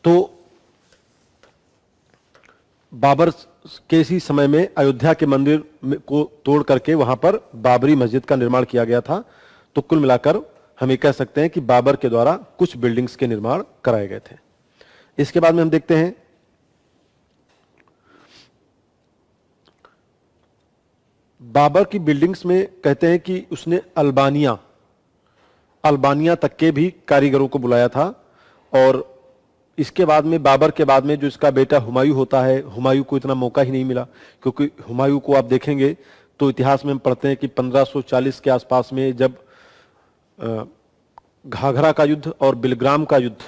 तो बाबर के इसी समय में अयोध्या के मंदिर को तोड़ करके वहां पर बाबरी मस्जिद का निर्माण किया गया था। तो कुल मिलाकर हम ये कह सकते हैं कि बाबर के द्वारा कुछ बिल्डिंग्स के निर्माण कराए गए थे। इसके बाद में हम देखते हैं बाबर की बिल्डिंग्स में कहते हैं कि उसने अल्बानिया तक के भी कारीगरों को बुलाया था। और इसके बाद में बाबर के बाद में जो इसका बेटा हुमायूं होता है, हुमायूं को इतना मौका ही नहीं मिला, क्योंकि हुमायूं को आप देखेंगे तो इतिहास में हम पढ़ते हैं कि 1540 के आसपास में जब घाघरा का युद्ध और बिलग्राम का युद्ध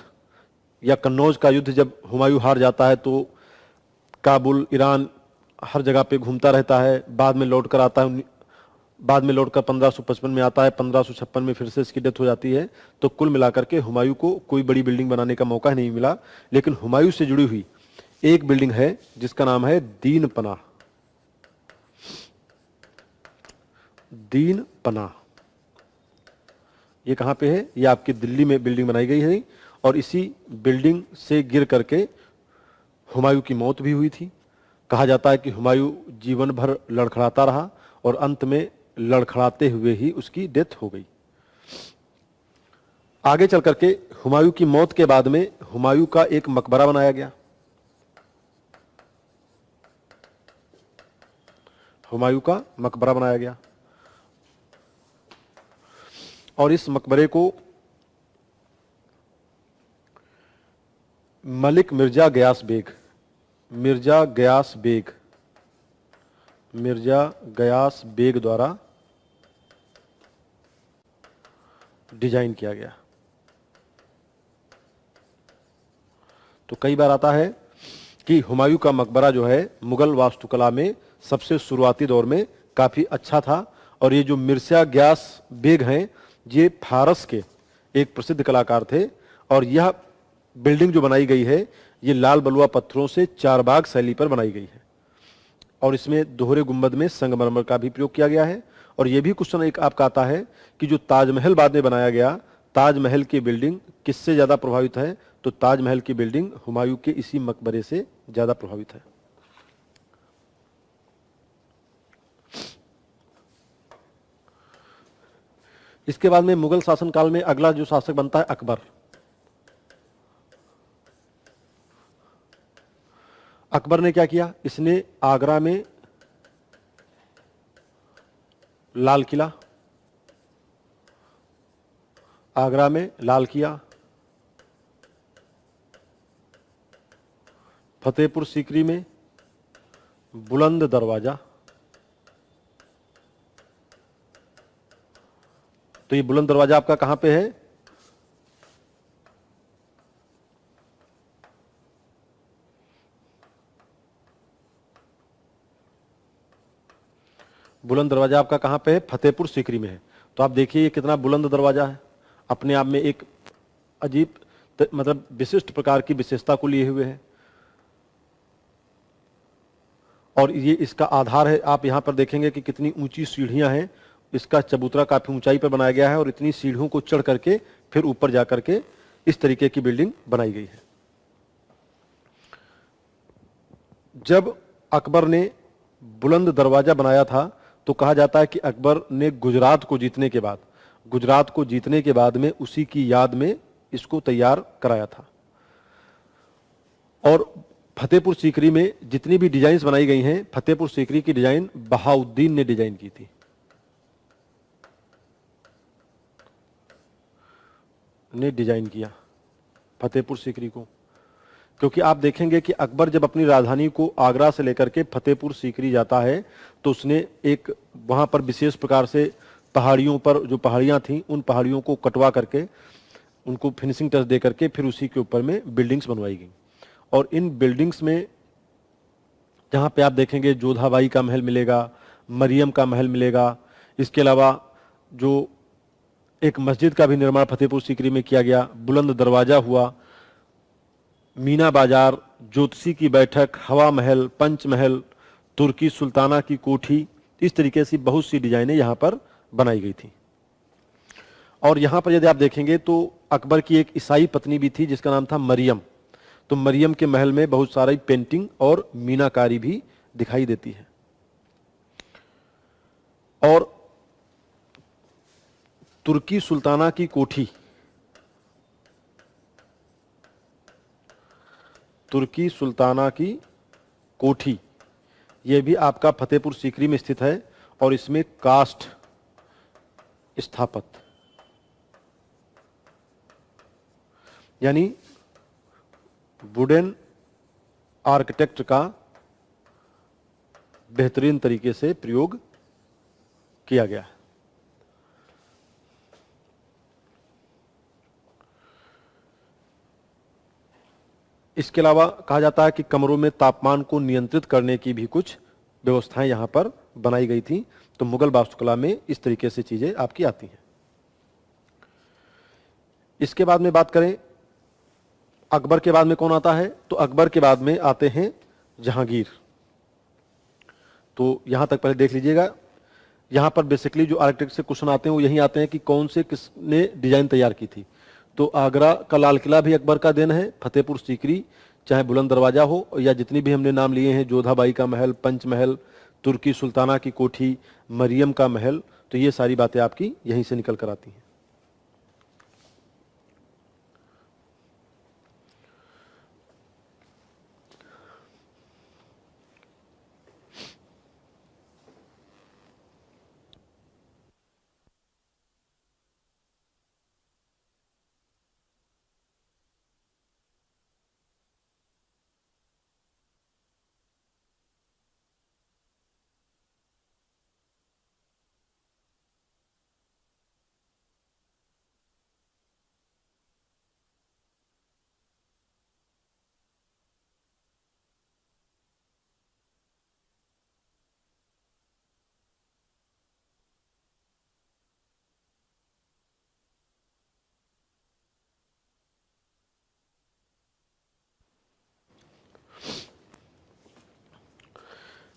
या कन्नौज का युद्ध जब हुमायूं हार जाता है तो काबुल, ईरान, हर जगह पे घूमता रहता है, बाद में लौट कर आता है, बाद में लौटकर 1555 में आता है, 1556 में फिर से इसकी डेथ हो जाती है। तो कुल मिलाकर के हुमायूं को कोई बड़ी बिल्डिंग बनाने का मौका नहीं मिला। लेकिन हुमायूं से जुड़ी हुई एक बिल्डिंग है जिसका नाम है दीन पनाह। दीन पनाह ये कहां पे है? ये आपकी दिल्ली में बिल्डिंग बनाई गई है, और इसी बिल्डिंग से गिर करके हुमायूं की मौत भी हुई थी। कहा जाता है कि हुमायूं जीवन भर लड़खड़ाता रहा और अंत में लड़खड़ाते हुए ही उसकी डेथ हो गई। आगे चल करके हुमायूं की मौत के बाद में हुमायूं का एक मकबरा बनाया गया। हुमायूं का मकबरा बनाया गया, और इस मकबरे को मलिक मिर्जा गयास बेग द्वारा डिजाइन किया गया। तो कई बार आता है कि हुमायूं का मकबरा जो है मुगल वास्तुकला में सबसे शुरुआती दौर में काफी अच्छा था। और ये जो मिर्जा ग्यास बेग हैं, ये फारस के एक प्रसिद्ध कलाकार थे। और यह बिल्डिंग जो बनाई गई है, ये लाल बलुआ पत्थरों से चारबाग शैली पर बनाई गई है। और इसमें दोहरे गुंबद में संगमरमर का भी प्रयोग किया गया है। और यह भी क्वेश्चन एक आपका आता है कि जो ताजमहल बाद में बनाया गया, ताजमहल की बिल्डिंग किससे ज्यादा प्रभावित है? तो ताजमहल की बिल्डिंग हुमायूं के इसी मकबरे से ज्यादा प्रभावित है। इसके बाद में मुगल शासनकाल में अगला जो शासक बनता है अकबर। अकबर ने क्या किया? इसने आगरा में लाल किला, आगरा में लाल किला, फतेहपुर सीकरी में बुलंद दरवाजा। तो ये बुलंद दरवाजा आपका कहां पे है? बुलंद दरवाजा आपका कहां पे है? फतेहपुर सीकरी में है। तो आप देखिए ये कितना बुलंद दरवाजा है, अपने आप में एक अजीब मतलब विशिष्ट प्रकार की विशेषता को लिए हुए है। और ये इसका आधार है, आप यहां पर देखेंगे कि कितनी ऊंची सीढ़ियां हैं। इसका चबूतरा काफी ऊंचाई पर बनाया गया है और इतनी सीढ़ियों को चढ़ करके फिर ऊपर जाकर के इस तरीके की बिल्डिंग बनाई गई है। जब अकबर ने बुलंद दरवाजा बनाया था, तो कहा जाता है कि अकबर ने गुजरात को जीतने के बाद, गुजरात को जीतने के बाद में उसी की याद में इसको तैयार कराया था। और फतेहपुर सीकरी में जितनी भी डिजाइन्स बनाई गई हैं, फतेहपुर सीकरी की डिजाइन बहाउद्दीन ने डिजाइन की थी, ने डिजाइन किया फतेहपुर सीकरी को। क्योंकि आप देखेंगे कि अकबर जब अपनी राजधानी को आगरा से लेकर के फतेहपुर सीकरी जाता है, तो उसने एक वहां पर विशेष प्रकार से पहाड़ियों पर जो पहाड़ियां थीं, उन पहाड़ियों को कटवा करके उनको फिनिशिंग टच दे करके फिर उसी के ऊपर में बिल्डिंग्स बनवाई गई। और इन बिल्डिंग्स में जहाँ पे आप देखेंगे जोधाबाई का महल मिलेगा, मरियम का महल मिलेगा। इसके अलावा जो एक मस्जिद का भी निर्माण फतेहपुर सीकरी में किया गया, बुलंद दरवाजा हुआ, मीना बाजार, ज्योतिषी की बैठक, हवा महल, पंच महल, तुर्की सुल्ताना की कोठी, इस तरीके से बहुत सी डिजाइनें यहाँ पर बनाई गई थी। और यहाँ पर यदि आप देखेंगे तो अकबर की एक ईसाई पत्नी भी थी जिसका नाम था मरियम। तो मरियम के महल में बहुत सारी पेंटिंग और मीनाकारी भी दिखाई देती है। और तुर्की सुल्ताना की कोठी, तुर्की सुल्ताना की कोठी, यह भी आपका फतेहपुर सीकरी में स्थित है। और इसमें कास्ट स्थापत्य यानी वुडन आर्किटेक्ट का बेहतरीन तरीके से प्रयोग किया गया है। इसके अलावा कहा जाता है कि कमरों में तापमान को नियंत्रित करने की भी कुछ व्यवस्थाएं यहां पर बनाई गई थी। तो मुगल वास्तुकला में इस तरीके से चीजें आपकी आती हैं। इसके बाद में बात करें अकबर के बाद में कौन आता है, तो अकबर के बाद में आते हैं जहांगीर। तो यहां तक पहले देख लीजिएगा। यहां पर बेसिकली जो आर्किटेक्ट से क्वेश्चन आते हैं वो यही आते हैं कि कौन से किसने डिजाइन तैयार की थी। तो आगरा का लाल किला भी अकबर का देन है, फतेहपुर सीकरी, चाहे बुलंद दरवाजा हो, या जितनी भी हमने नाम लिए हैं, जोधाबाई का महल, पंच महल, तुर्की सुल्ताना की कोठी, मरियम का महल, तो ये सारी बातें आपकी यहीं से निकल कर आती हैं।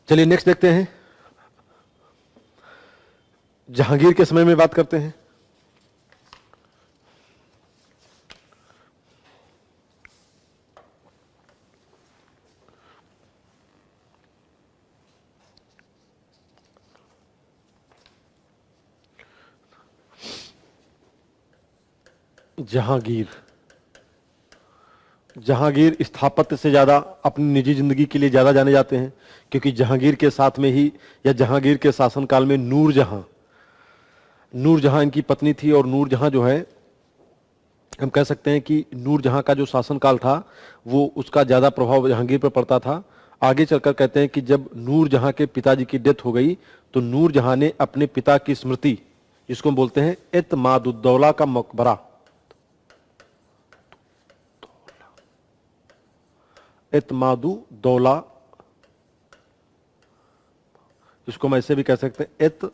चलिए नेक्स्ट देखते हैं, जहांगीर के समय में बात करते हैं। जहांगीर, जहांगीर स्थापत्य से ज्यादा अपनी निजी जिंदगी के लिए ज्यादा जाने जाते हैं, क्योंकि जहांगीर के साथ में ही या जहांगीर के शासनकाल में नूरजहां, नूरजहां इनकी पत्नी थी, और नूरजहां जो है, हम कह सकते हैं कि नूरजहां का जो शासनकाल था वो उसका ज्यादा प्रभाव जहांगीर पर पड़ता था। आगे चलकर कहते हैं कि जब नूरजहां के पिताजी की डेथ हो गई तो नूरजहां ने अपने पिता की स्मृति, जिसको हम बोलते हैं एतमादुद्दौला का मकबरा, एतमादुद्दौला, इसको हम ऐसे भी कह सकते हैं एतमाद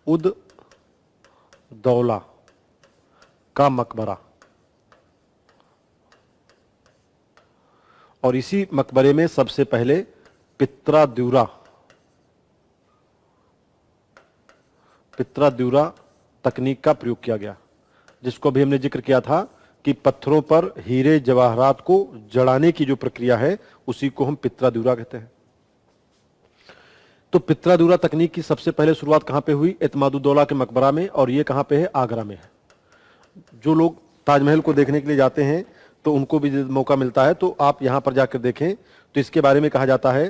उद दौला का मकबरा, और इसी मकबरे में सबसे पहले पित्राद्यूरा तकनीक का प्रयोग किया गया, जिसको भी हमने जिक्र किया था कि पत्थरों पर हीरे जवाहरात को जड़ाने की जो प्रक्रिया है उसी को हम पित्राद्यूरा कहते हैं। तो पित्राद्यूरा तकनीक की सबसे पहले शुरुआत कहां पे हुई? एतमादुद्दौला के मकबरा में, और ये कहां पे है? आगरा में है। जो लोग ताजमहल को देखने के लिए जाते हैं तो उनको भी मौका मिलता है तो आप यहां पर जाकर देखें तो इसके बारे में कहा जाता है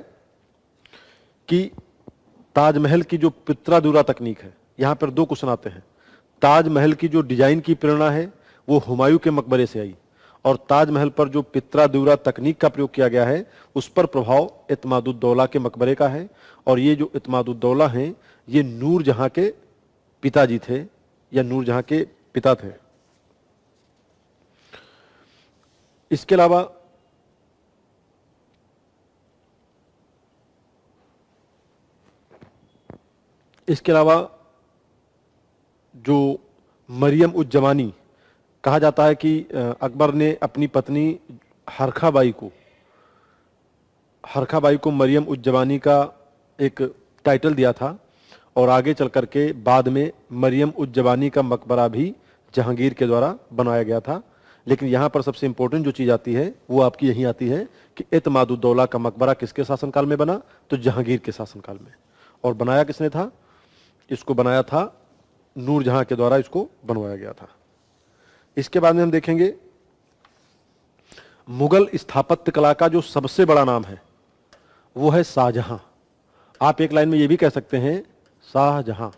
कि ताजमहल की जो पित्राद्यूरा तकनीक है, यहां पर दो क्वेश्चन आते हैं। ताजमहल की जो डिजाइन की प्रेरणा है वो हुमायूं के मकबरे से आई, और ताजमहल पर जो पित्राद्यूरा तकनीक का प्रयोग किया गया है उस पर प्रभाव एतमादुद्दौला के मकबरे का है। और ये जो एतमादुद्दौला हैं ये नूरजहां के पिताजी थे या नूरजहां के पिता थे। इसके अलावा जो मरियम उज जमानी, कहा जाता है कि अकबर ने अपनी पत्नी हरखाबाई को मरियम उज जमानी का एक टाइटल दिया था, और आगे चल करके बाद में मरियम उज जमानी का मकबरा भी जहांगीर के द्वारा बनाया गया था। लेकिन यहाँ पर सबसे इंपॉर्टेंट जो चीज़ आती है वो आपकी यही आती है कि एतमादुद्दौला का मकबरा किसके शासनकाल में बना? तो जहांगीर के शासनकाल में। और बनाया किसने था? इसको बनाया था नूरजहां के द्वारा, इसको बनवाया गया था। इसके बाद में हम देखेंगे मुगल स्थापत्य कला का जो सबसे बड़ा नाम है वो है शाहजहां। आप एक लाइन में ये भी कह सकते हैं शाहजहां।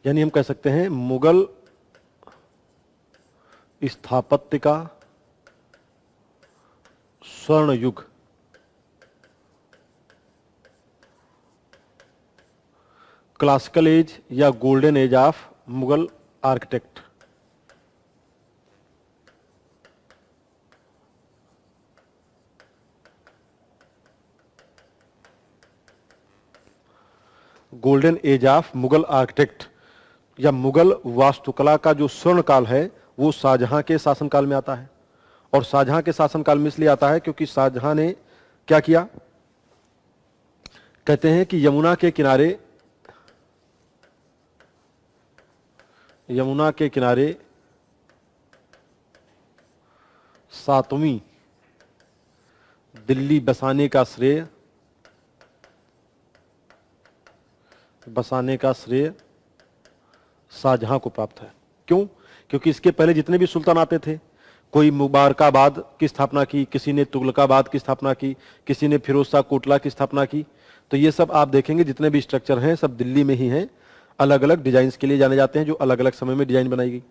यानी हम कह सकते हैं मुगल स्थापत्य का स्वर्ण युग, क्लासिकल एज या golden age of Mughal architect. Golden age of Mughal architect या मुगल वास्तुकला का जो स्वर्ण काल है वो शाहजहां के शासनकाल में आता है। और शाहजहां के शासनकाल में इसलिए आता है क्योंकि शाहजहां ने क्या किया? कहते हैं कि यमुना के किनारे 7वीं दिल्ली बसाने का श्रेय शाहजहां को प्राप्त है। क्यों? क्योंकि इसके पहले जितने भी सुल्तान आते थे, कोई मुबारकाबाद की स्थापना की, किसी ने तुगलकाबाद की स्थापना की, किसी ने फिरोज शाह कोटला की स्थापना की, तो ये सब आप देखेंगे जितने भी स्ट्रक्चर हैं सब दिल्ली में ही हैं। अलग अलग डिजाइन के लिए जाने जाते हैं, जो अलग अलग समय में डिजाइन बनाई गई।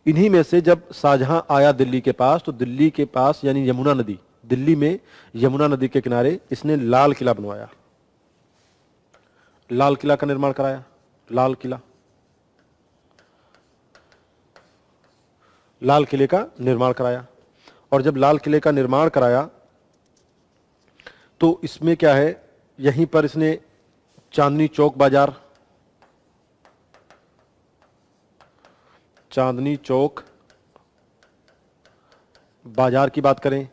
इन्हीं में से जब शाहजहां आया दिल्ली के पास, तो दिल्ली के पास यानी यमुना नदी, दिल्ली में यमुना नदी के किनारे इसने लाल किला बनवाया, लाल किला का निर्माण कराया। लाल किले का निर्माण कराया। और जब लाल किले का निर्माण कराया तो इसमें क्या है, यहीं पर इसने चांदनी चांदनी चौक बाजार की बात करें,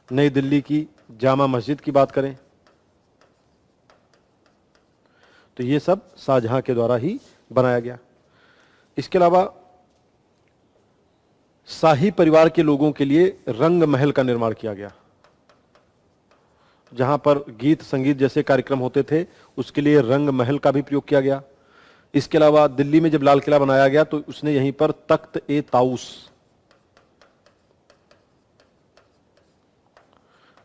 नई दिल्ली की जामा मस्जिद की बात करें, तो ये सब शाहजहां के द्वारा ही बनाया गया। इसके अलावा शाही परिवार के लोगों के लिए रंग महल का निर्माण किया गया, जहां पर गीत संगीत जैसे कार्यक्रम होते थे, उसके लिए रंग महल का भी प्रयोग किया गया। इसके अलावा दिल्ली में जब लाल किला बनाया गया तो उसने यहीं पर तख्त ए ताउस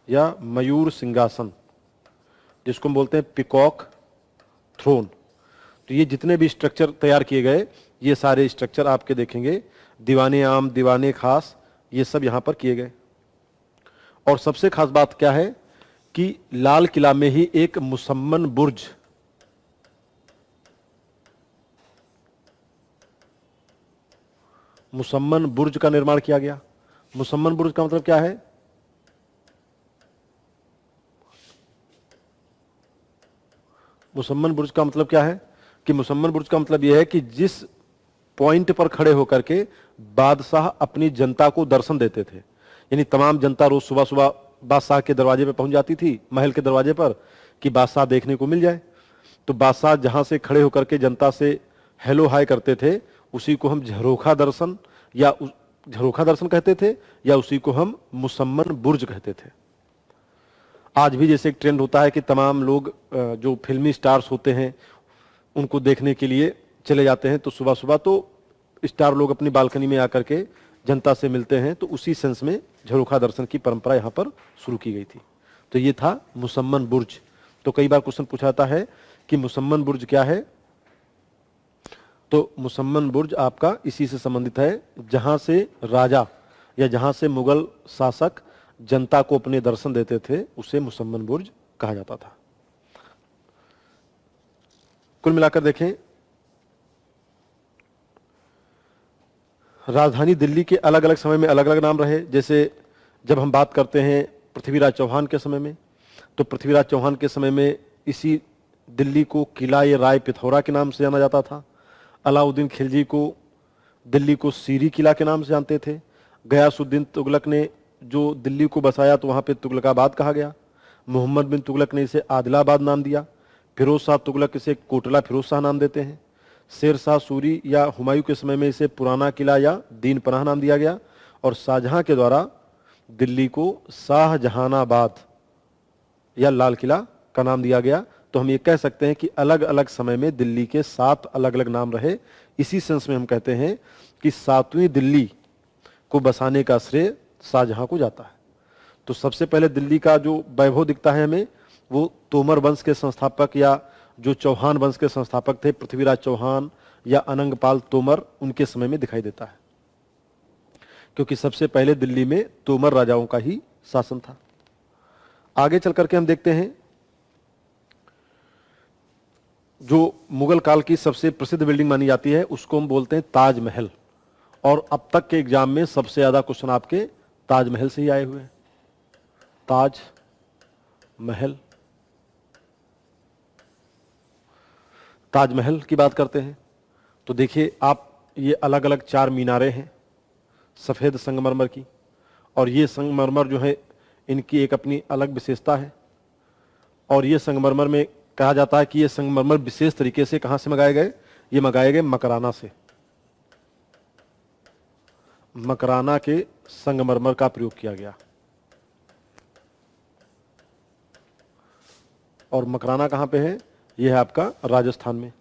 या मयूर सिंहासन, जिसको हम बोलते हैं पिकॉक थ्रोन, तो ये जितने भी स्ट्रक्चर तैयार किए गए, ये सारे स्ट्रक्चर आपके देखेंगे दीवाने आम, दीवाने खास, ये सब यहां पर किए गए। और सबसे खास बात क्या है कि लाल किला में ही एक मुसम्मन बुर्ज, मुसम्मन बुर्ज का निर्माण किया गया। मुसम्मन बुर्ज का मतलब क्या है? मुसम्मन बुर्ज का मतलब क्या है कि मुसम्मन बुर्ज का मतलब यह है कि जिस पॉइंट पर खड़े होकर के बादशाह अपनी जनता को दर्शन देते थे, यानी तमाम जनता रोज सुबह सुबह बादशाह के दरवाजे पर पहुंच जाती थी, महल के दरवाजे पर, कि बादशाह देखने को मिल जाए। तो बादशाह जहां से खड़े होकर के जनता से हेलो हाय करते थे, उसी को हम झरोखा दर्शन या झरोखा दर्शन कहते थे, या उसी को हम मुसम्मन बुर्ज कहते थे। आज भी जैसे एक ट्रेंड होता है कि तमाम लोग जो फिल्मी स्टार्स होते हैं उनको देखने के लिए चले जाते हैं, तो सुबह सुबह तो स्टार लोग अपनी बालकनी में आकर के जनता से मिलते हैं, तो उसी सेंस में झरोखा दर्शन की परंपरा यहाँ पर शुरू की गई थी। तो ये था मुसम्मन बुर्ज। तो कई बार क्वेश्चन पूछा जाता है कि मुसम्मन बुर्ज क्या है, तो मुसम्मन बुर्ज आपका इसी से संबंधित है जहां से राजा या जहां से मुगल शासक जनता को अपने दर्शन देते थे, उसे मुसम्मन बुर्ज कहा जाता था। कुल मिलाकर देखें, राजधानी दिल्ली के अलग अलग समय में अलग अलग नाम रहे। जैसे जब हम बात करते हैं पृथ्वीराज चौहान के समय में, तो पृथ्वीराज चौहान के समय में इसी दिल्ली को किला ए राय पिथौरा के नाम से जाना जाता था। अलाउद्दीन खिलजी को दिल्ली को सीरी किला के नाम से जानते थे। गयासुद्दीन तुगलक ने जो दिल्ली को बसाया तो वहाँ पे तुगलकाबाद कहा गया। मोहम्मद बिन तुगलक ने इसे आदिलाबाद नाम दिया। फिरोज शाह तुगलक इसे कोटला फिरोज शाह नाम देते हैं। शेर शाह सूरी या हुमायूं के समय में इसे पुराना किला या दीन पनाह नाम दिया गया। और शाहजहां के द्वारा दिल्ली को शाहजहानाबाद या लाल किला का नाम दिया गया। तो हम ये कह सकते हैं कि अलग अलग समय में दिल्ली के 7 अलग अलग नाम रहे। इसी सेंस में हम कहते हैं कि 7वीं दिल्ली को बसाने का श्रेय शाहजहां को जाता है। तो सबसे पहले दिल्ली का जो वैभव दिखता है हमें, वो तोमर वंश के संस्थापक या जो चौहान वंश के संस्थापक थे, पृथ्वीराज चौहान या अनंगपाल तोमर, उनके समय में दिखाई देता है, क्योंकि सबसे पहले दिल्ली में तोमर राजाओं का ही शासन था। आगे चल करके हम देखते हैं जो मुगल काल की सबसे प्रसिद्ध बिल्डिंग मानी जाती है, उसको हम बोलते हैं ताजमहल। और अब तक के एग्जाम में सबसे ज्यादा क्वेश्चन आपके ताजमहल से ही आए हुए हैं। ताजमहल, ताजमहल की बात करते हैं तो देखिए आप, ये अलग अलग 4 मीनारें हैं सफेद संगमरमर की, और ये संगमरमर जो है इनकी एक अपनी अलग विशेषता है। और ये संगमरमर में कहा जाता है कि ये संगमरमर विशेष तरीके से कहां से मंगाए गए, ये मंगाए गए मकराना से। मकराना के संगमरमर का प्रयोग किया गया। और मकराना कहां पे है? यह है आपका राजस्थान में।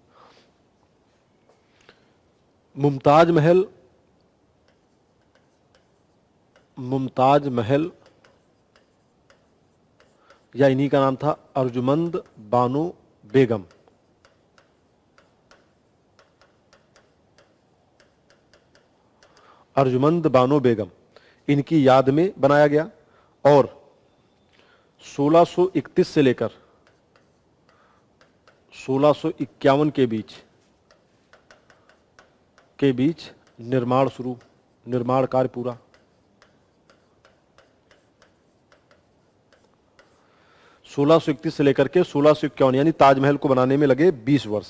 मुमताज महल, मुमताज महल या इन्हीं का नाम था अर्जुमंद बानो बेगम। अर्जुमंद बानो बेगम, इनकी याद में बनाया गया। और 1631 से लेकर 1651 के बीच निर्माण कार्य पूरा। 1631 से लेकर के 1651, यानी ताजमहल को बनाने में लगे 20 वर्ष।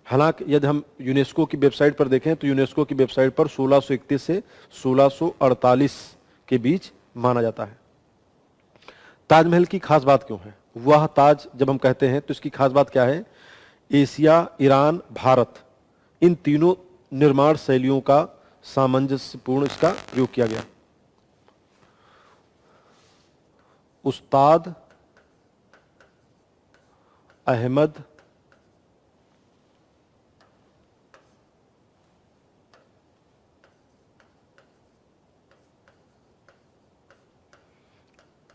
हालांकि यदि हम यूनेस्को की वेबसाइट पर देखें तो यूनेस्को की वेबसाइट पर 1631 से 1648 के बीच माना जाता है। ताजमहल की खास बात क्यों है? वह ताज जब हम कहते हैं तो इसकी खास बात क्या है? एशिया, ईरान, भारत, इन तीनों निर्माण शैलियों का सामंजस्यपूर्ण इसका प्रयोग किया गया। उस्ताद अहमद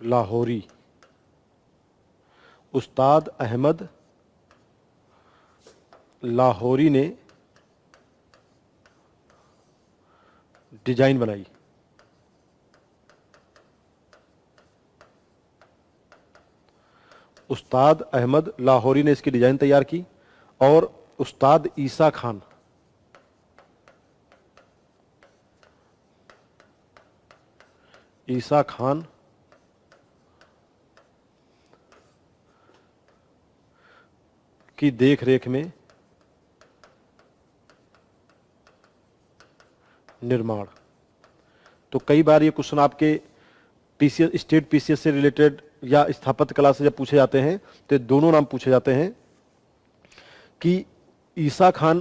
लाहौरी, उस्ताद अहमद लाहौरी ने डिजाइन बनाई। उस्ताद अहमद लाहौरी ने इसकी डिजाइन तैयार की और उस्ताद ईसा खान की देखरेख में निर्माण। तो कई बार ये क्वेश्चन आपके पीसीएस, स्टेट पीसीएस से रिलेटेड या स्थापत्य कला से जब पूछे जाते हैं तो दोनों नाम पूछे जाते हैं कि ईसा खान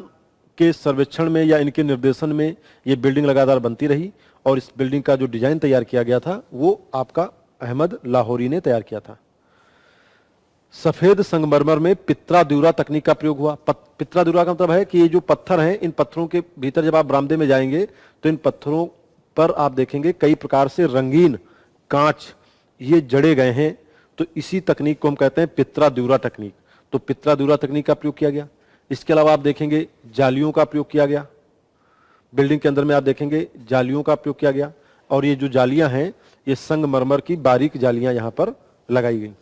के सर्वेक्षण में या इनके निर्देशन में ये बिल्डिंग लगातार बनती रही और इस बिल्डिंग का जो डिजाइन तैयार किया गया था वो आपका अहमद लाहौरी ने तैयार किया था। सफेद संगमरमर में पित्रा-द्यूरा तकनीक का प्रयोग हुआ। पित्रा-द्यूरा का मतलब है कि ये जो पत्थर हैं, इन पत्थरों के भीतर जब आप बरामदे में जाएंगे तो इन पत्थरों पर आप देखेंगे कई प्रकार से रंगीन कांच ये जड़े गए हैं। तो इसी तकनीक को हम कहते हैं पित्रा-द्यूरा तकनीक। तो पित्रा-द्यूरा तकनीक का प्रयोग किया गया। इसके अलावा आप देखेंगे जालियों का प्रयोग किया गया। बिल्डिंग के अंदर में आप देखेंगे जालियों का प्रयोग किया गया और ये जो जालियां हैं ये संगमरमर की बारीक जालियां यहां पर लगाई गई।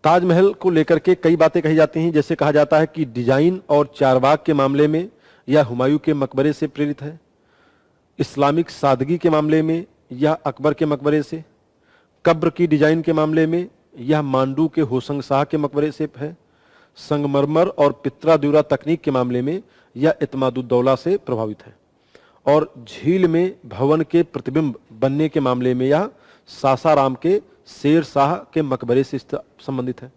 ताजमहल को लेकर के कई बातें कही जाती हैं, जैसे कहा जाता है कि डिजाइन और चारबाग के मामले में यह हुमायूं के मकबरे से प्रेरित है, इस्लामिक सादगी के मामले में यह अकबर के मकबरे से, कब्र की डिजाइन के मामले में यह मांडू के होशंग शाह के मकबरे से है, संगमरमर और पित्रा-द्यूरा तकनीक के मामले में यह इत्मादुद्दौला से प्रभावित है और झील में भवन के प्रतिबिंब बनने के मामले में यह सासाराम के शेर शाह के मकबरे से संबंधित है।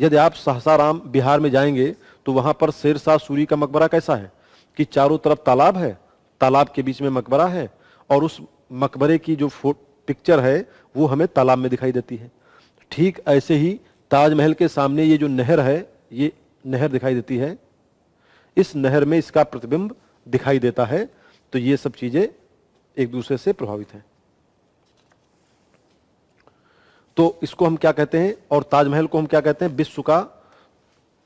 यदि आप सासाराम बिहार में जाएंगे तो वहां पर शेर शाह सूरी का मकबरा कैसा है कि चारों तरफ तालाब है, तालाब के बीच में मकबरा है और उस मकबरे की जो पिक्चर है वो हमें तालाब में दिखाई देती है। ठीक ऐसे ही ताजमहल के सामने ये जो नहर है, ये नहर दिखाई देती है, इस नहर में इसका प्रतिबिंब दिखाई देता है। तो ये सब चीजें एक दूसरे से प्रभावित हैं। तो इसको हम क्या कहते हैं और ताजमहल को हम क्या कहते हैं? विश्व का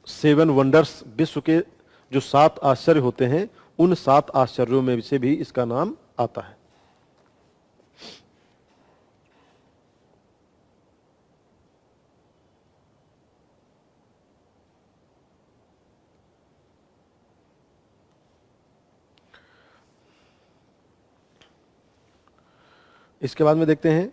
7 वंडर्स, विश्व के जो 7 आश्चर्य होते हैं उन 7 आश्चर्यों में से भी इसका नाम आता है। इसके बाद में देखते हैं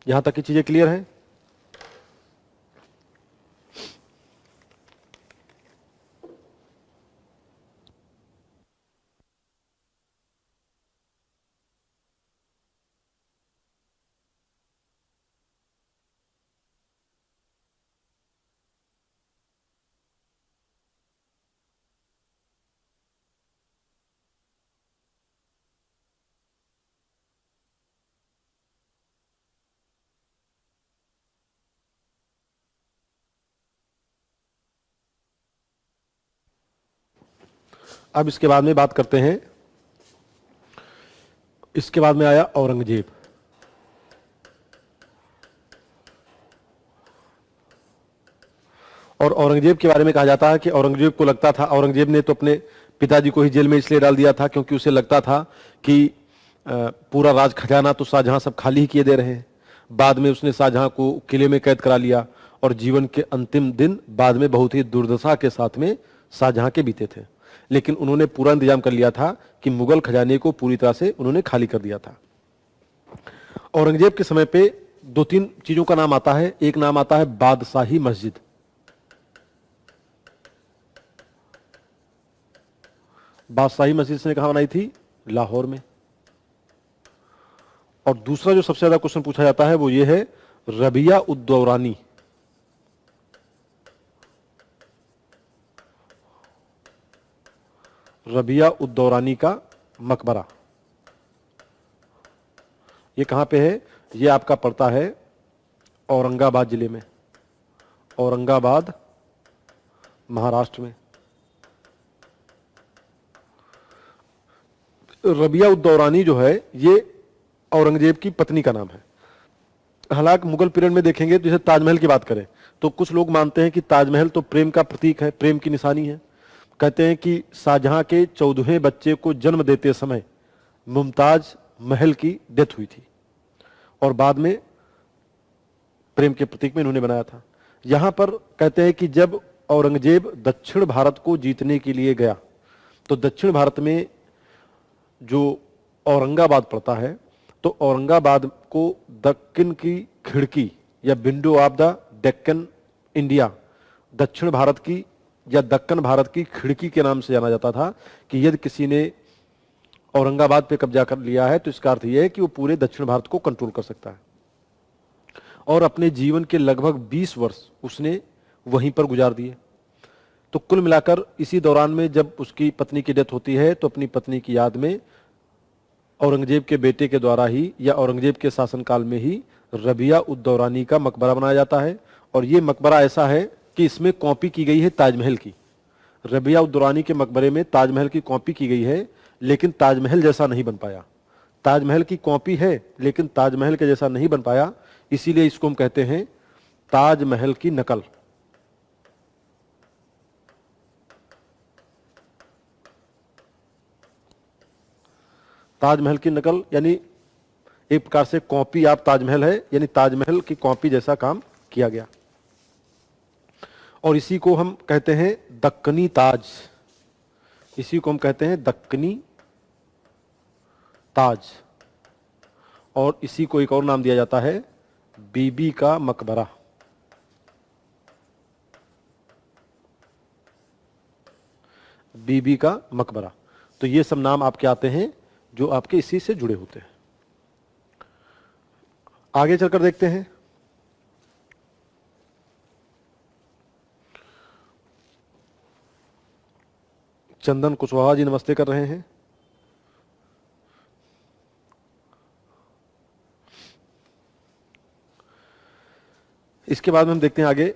यहां तक की चीजें क्लियर हैं? अब इसके बाद में बात करते हैं, इसके बाद में आया औरंगजेब। और औरंगजेब के बारे में कहा जाता है कि औरंगजेब को लगता था, औरंगजेब ने तो अपने पिताजी को ही जेल में इसलिए डाल दिया था क्योंकि उसे लगता था कि पूरा राज खजाना तो शाहजहां सब खाली ही किए दे रहे हैं। बाद में उसने शाहजहां को किले में कैद करा लिया और जीवन के अंतिम दिन बाद में बहुत ही दुर्दशा के साथ में शाहजहां के बीते थे। लेकिन उन्होंने पूरा इंतजाम कर लिया था कि मुगल खजाने को पूरी तरह से उन्होंने खाली कर दिया था। औरंगजेब के समय पे दो तीन चीजों का नाम आता है। एक नाम आता है बादशाही मस्जिद। बादशाही मस्जिद इसने कहां बनाई थी? लाहौर में। और दूसरा जो सबसे ज्यादा क्वेश्चन पूछा जाता है वो ये है, रबिया उद्दौरानी। रबिया उद्दौरानी का मकबरा ये कहां पे है? ये आपका पड़ता है औरंगाबाद जिले में, औरंगाबाद महाराष्ट्र में। रबिया उद्दौरानी जो है ये औरंगजेब की पत्नी का नाम है। हालांकि मुगल पीरियड में देखेंगे तो जैसे ताजमहल की बात करें तो कुछ लोग मानते हैं कि ताजमहल तो प्रेम का प्रतीक है, प्रेम की निशानी है। कहते हैं कि शाहजहां के 14वें बच्चे को जन्म देते समय मुमताज महल की डेथ हुई थी और बाद में प्रेम के प्रतीक में इन्होंने बनाया था। यहां पर कहते हैं कि जब औरंगजेब दक्षिण भारत को जीतने के लिए गया तो दक्षिण भारत में जो औरंगाबाद पड़ता है तो औरंगाबाद को दक्कन की खिड़की या window of the Deccan India, दक्षिण भारत की या दक्कन भारत की खिड़की के नाम से जाना जाता था कि यदि किसी ने औरंगाबाद पे कब्जा कर लिया है तो इसका अर्थ यह है कि वो पूरे दक्षिण भारत को कंट्रोल कर सकता है। और अपने जीवन के लगभग 20 वर्ष उसने वहीं पर गुजार दिए। तो कुल मिलाकर इसी दौरान में जब उसकी पत्नी की डेथ होती है तो अपनी पत्नी की याद में औरंगजेब के बेटे के द्वारा ही या औरंगजेब के शासनकाल में ही रबिया उद्दौरानी का मकबरा बनाया जाता है। और ये मकबरा ऐसा है कि इसमें कॉपी की गई है ताजमहल की। रबिया उद्दौरानी के मकबरे में ताजमहल की कॉपी की गई है, लेकिन ताजमहल जैसा नहीं बन पाया। ताजमहल की कॉपी है लेकिन ताजमहल के जैसा नहीं बन पाया, इसीलिए इसको हम कहते हैं ताजमहल की नकल। ताजमहल की नकल यानी एक प्रकार से कॉपी ऑफ ताजमहल है, यानी ताजमहल की कॉपी जैसा काम किया गया। और इसी को हम कहते हैं दक्कनी ताज। इसी को हम कहते हैं दक्कनी ताज। और इसी को एक और नाम दिया जाता है बीबी का मकबरा। बीबी का मकबरा। तो ये सब नाम आपके आते हैं जो आपके इसी से जुड़े होते हैं। आगे चलकर देखते हैं चंदन कुशवाहा जी नमस्ते कर रहे हैं। इसके बाद में हम देखते हैं आगे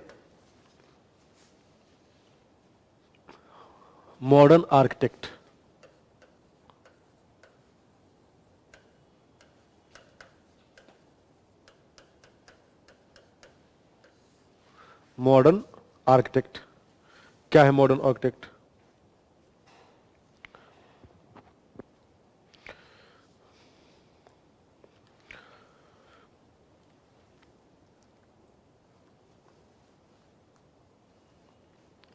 मॉडर्न आर्किटेक्ट। मॉडर्न आर्किटेक्ट क्या है? मॉडर्न आर्किटेक्ट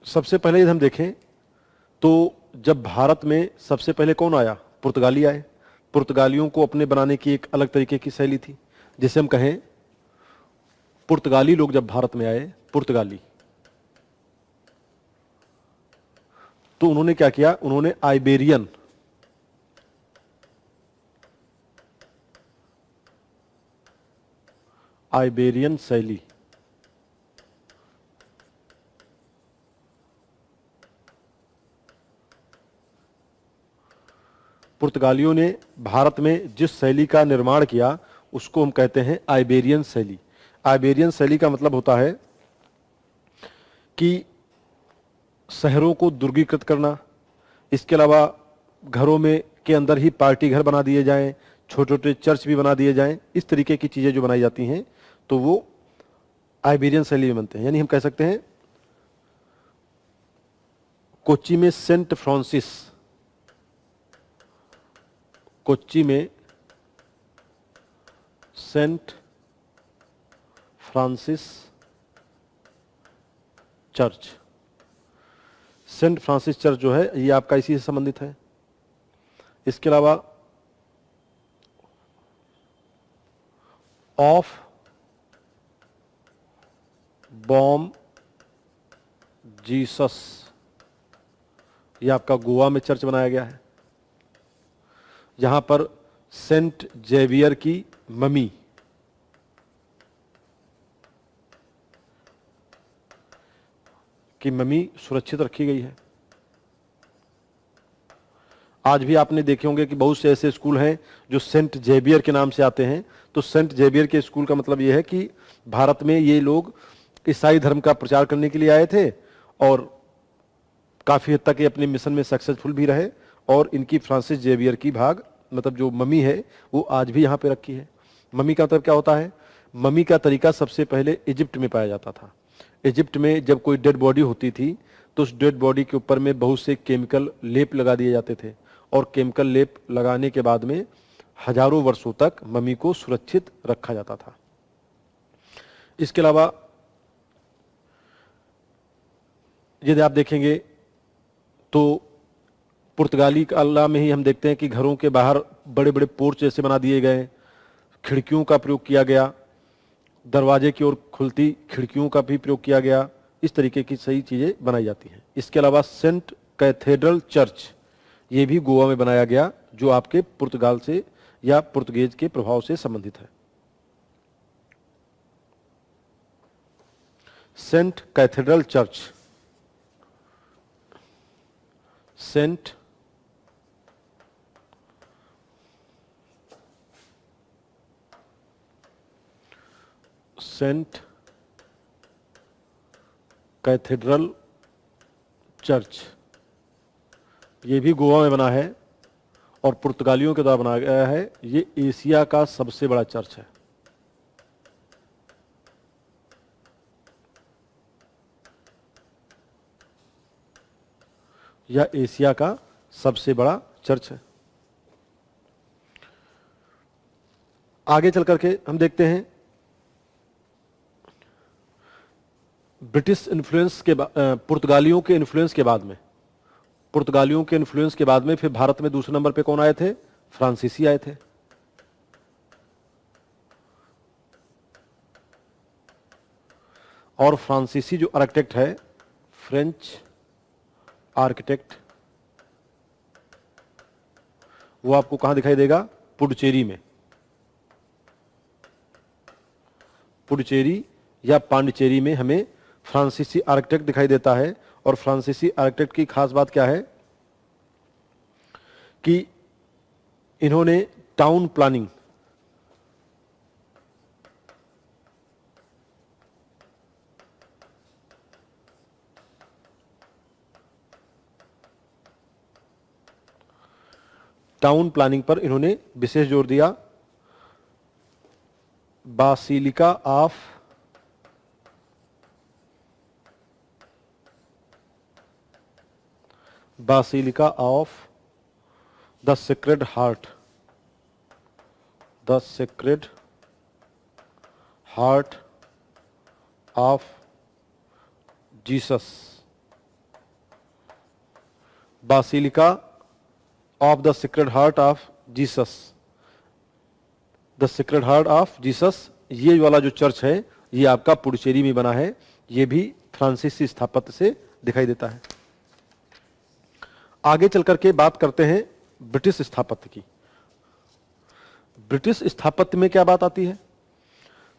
सबसे पहले यदि हम देखें तो जब भारत में सबसे पहले कौन आया? पुर्तगाली आए। पुर्तगालियों को अपने बनाने की एक अलग तरीके की शैली थी। जिसे हम कहें पुर्तगाली लोग जब भारत में आए, पुर्तगाली, तो उन्होंने क्या किया? उन्होंने आइबेरियन शैली, पुर्तगालियों ने भारत में जिस शैली का निर्माण किया उसको हम कहते हैं आइबेरियन शैली। आइबेरियन शैली का मतलब होता है कि शहरों को दुर्गीकृत करना, इसके अलावा घरों में के अंदर ही पार्टी घर बना दिए जाएं, छोटे छोटे चर्च भी बना दिए जाएं, इस तरीके की चीजें जो बनाई जाती हैं तो वो आइबेरियन शैली में बनते हैं। यानी हम कह सकते हैं कोच्चि में सेंट फ्रांसिस, कोच्चि में Saint Francis church, Saint Francis church जो है ये आपका इसी से संबंधित है। इसके अलावा ऑफ बॉम जीसस, ये आपका गोवा में चर्च बनाया गया है। यहां पर सेंट जेवियर की ममी सुरक्षित रखी गई है। आज भी आपने देखे होंगे कि बहुत से ऐसे स्कूल हैं जो सेंट जेवियर के नाम से आते हैं। तो सेंट जेवियर के स्कूल का मतलब यह है कि भारत में ये लोग ईसाई धर्म का प्रचार करने के लिए आए थे और काफी हद तक ये अपने मिशन में सक्सेसफुल भी रहे। और इनकी फ्रांसिस जेवियर की भाग मतलब जो मम्मी है वो आज भी यहाँ पे रखी है। मम्मी का मतलब क्या होता है? मम्मी का तरीका सबसे पहले इजिप्ट में पाया जाता था। इजिप्ट में जब कोई डेड बॉडी होती थी तो उस डेड बॉडी के ऊपर में बहुत से केमिकल लेप लगा दिए जाते थे और केमिकल लेप लगाने के बाद में हजारों वर्षों तक मम्मी को सुरक्षित रखा जाता था। इसके अलावा यदि आप देखेंगे तो पुर्तगाली काला में ही हम देखते हैं कि घरों के बाहर बड़े बड़े पोर्च जैसे बना दिए गए, खिड़कियों का प्रयोग किया गया, दरवाजे की ओर खुलती खिड़कियों का भी प्रयोग किया गया। इस तरीके की सही चीजें बनाई जाती हैं। इसके अलावा सेंट कैथेड्रल चर्च ये भी गोवा में बनाया गया जो आपके पुर्तगाल से या पुर्तगेज के प्रभाव से संबंधित है। Saint cathedral church, Saint cathedral church ये भी गोवा में बना है और पुर्तगालियों के द्वारा बनाया गया है। ये एशिया का सबसे बड़ा चर्च है। यह एशिया का सबसे बड़ा चर्च है। आगे चल करके हम देखते हैं ब्रिटिश इन्फ्लुएंस के पुर्तगालियों के इन्फ्लुएंस के बाद में फिर भारत में दूसरे नंबर पे कौन आए थे? फ्रांसीसी आए थे। और फ्रांसीसी जो आर्किटेक्ट है, फ्रेंच आर्किटेक्ट, वो आपको कहां दिखाई देगा? पुडुचेरी में। पुडुचेरी या पांडिचेरी में हमें फ्रांसीसी आर्किटेक्ट दिखाई देता है। और फ्रांसीसी आर्किटेक्ट की खास बात क्या है कि इन्होंने टाउन प्लानिंग पर इन्होंने विशेष जोर दिया। Basilica of the sacred heart, of Jesus, basilica of the sacred heart of Jesus, the sacred heart of Jesus, ये वाला जो चर्च है ये आपका पुडुचेरी में बना है। ये भी फ्रांसीसी स्थापत्य से दिखाई देता है। आगे चल करके बात करते हैं ब्रिटिश स्थापत्य की। ब्रिटिश स्थापत्य में क्या बात आती है?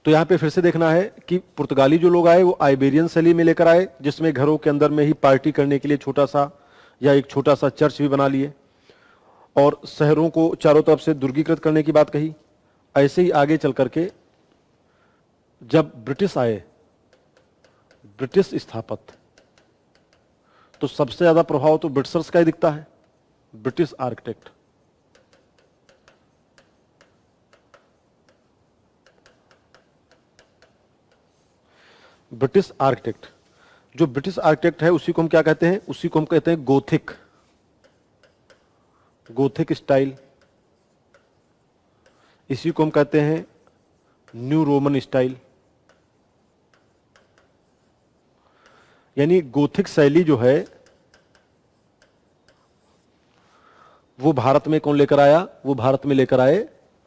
तो यहां पे फिर से देखना है कि पुर्तगाली जो लोग आए वो आइबेरियन शैली में लेकर आए, जिसमें घरों के अंदर में ही पार्टी करने के लिए छोटा सा या एक छोटा सा चर्च भी बना लिए और शहरों को चारों तरफ से दुर्गीकृत करने की बात कही। ऐसे ही आगे चल करके जब ब्रिटिश आए, ब्रिटिश स्थापत्य, तो सबसे ज्यादा प्रभाव तो ब्रिटिशर्स का ही दिखता है। ब्रिटिश आर्किटेक्ट, जो ब्रिटिश आर्किटेक्ट है उसी को हम क्या कहते हैं? उसी को हम कहते हैं गोथिक स्टाइल। इसी को हम कहते हैं न्यू रोमन स्टाइल। यानी गोथिक शैली जो है वो भारत में कौन लेकर आया? वो भारत में लेकर आए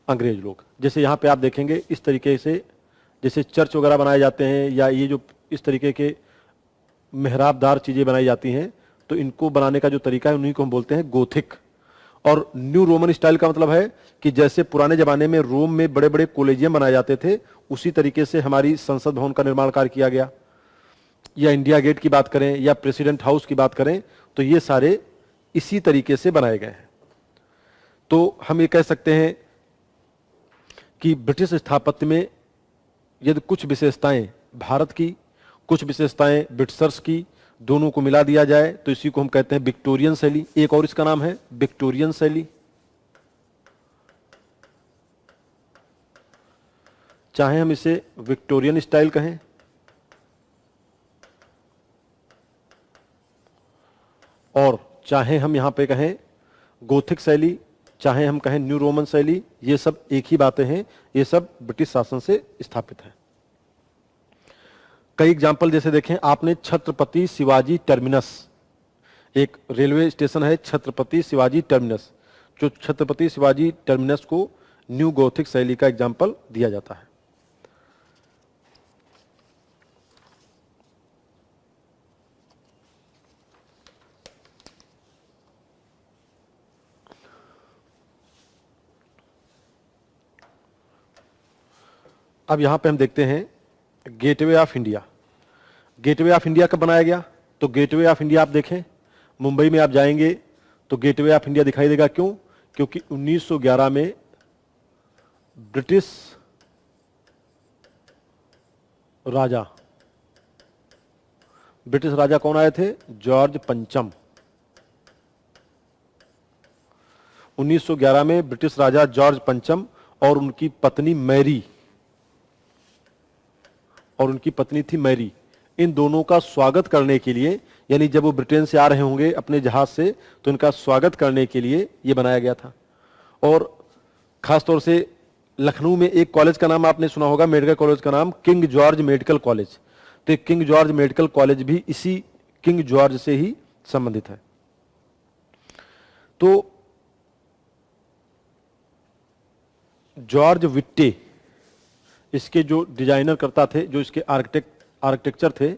अंग्रेज लोग। जैसे यहां पे आप देखेंगे इस तरीके से जैसे चर्च वगैरह बनाए जाते हैं या ये जो इस तरीके के मेहराबदार चीजें बनाई जाती हैं, तो इनको बनाने का जो तरीका है उन्हीं को हम बोलते हैं गोथिक। और न्यू रोमन स्टाइल का मतलब है कि जैसे पुराने जमाने में रोम में बड़े बड़े कॉलेजियम बनाए जाते थे, उसी तरीके से हमारी संसद भवन का निर्माण कार्य किया गया। या इंडिया गेट की बात करें या प्रेसिडेंट हाउस की बात करें, तो ये सारे इसी तरीके से बनाए गए हैं। तो हम ये कह सकते हैं कि ब्रिटिश स्थापत्य में यदि कुछ विशेषताएं भारत की, कुछ विशेषताएं ब्रिटिशर्स की, दोनों को मिला दिया जाए तो इसी को हम कहते हैं विक्टोरियन शैली। एक और इसका नाम है विक्टोरियन शैली। चाहे हम इसे विक्टोरियन स्टाइल कहें और चाहे हम यहां पे कहें गोथिक शैली, चाहे हम कहें न्यू रोमन शैली, ये सब एक ही बातें हैं, ये सब ब्रिटिश शासन से स्थापित है। कई एग्जाम्पल जैसे देखें आपने, छत्रपति शिवाजी टर्मिनस, एक रेलवे स्टेशन है छत्रपति शिवाजी टर्मिनस, जो छत्रपति शिवाजी टर्मिनस को न्यू गोथिक शैली का एग्जाम्पल दिया जाता है। अब यहां पे हम देखते हैं gateway of India. Gateway of India कब बनाया गया? तो गेटवे ऑफ इंडिया आप देखें, मुंबई में आप जाएंगे तो गेटवे ऑफ इंडिया दिखाई देगा। क्यों? क्योंकि 1911 में ब्रिटिश राजा कौन आए थे? जॉर्ज पंचम। 1911 में ब्रिटिश राजा जॉर्ज पंचम और उनकी पत्नी मैरी, और उनकी पत्नी थी मैरी, इन दोनों का स्वागत करने के लिए, यानी जब वो ब्रिटेन से आ रहे होंगे अपने जहाज से, तो इनका स्वागत करने के लिए ये बनाया गया था। और खासतौर से लखनऊ में एक कॉलेज का नाम आपने सुना होगा, मेडिकल कॉलेज का नाम किंग जॉर्ज मेडिकल कॉलेज। तो किंग जॉर्ज मेडिकल कॉलेज भी इसी किंग जॉर्ज से ही संबंधित है। तो जॉर्ज विट्टे इसके जो डिजाइनर करता थे, जो इसके आर्किटेक्चर थे,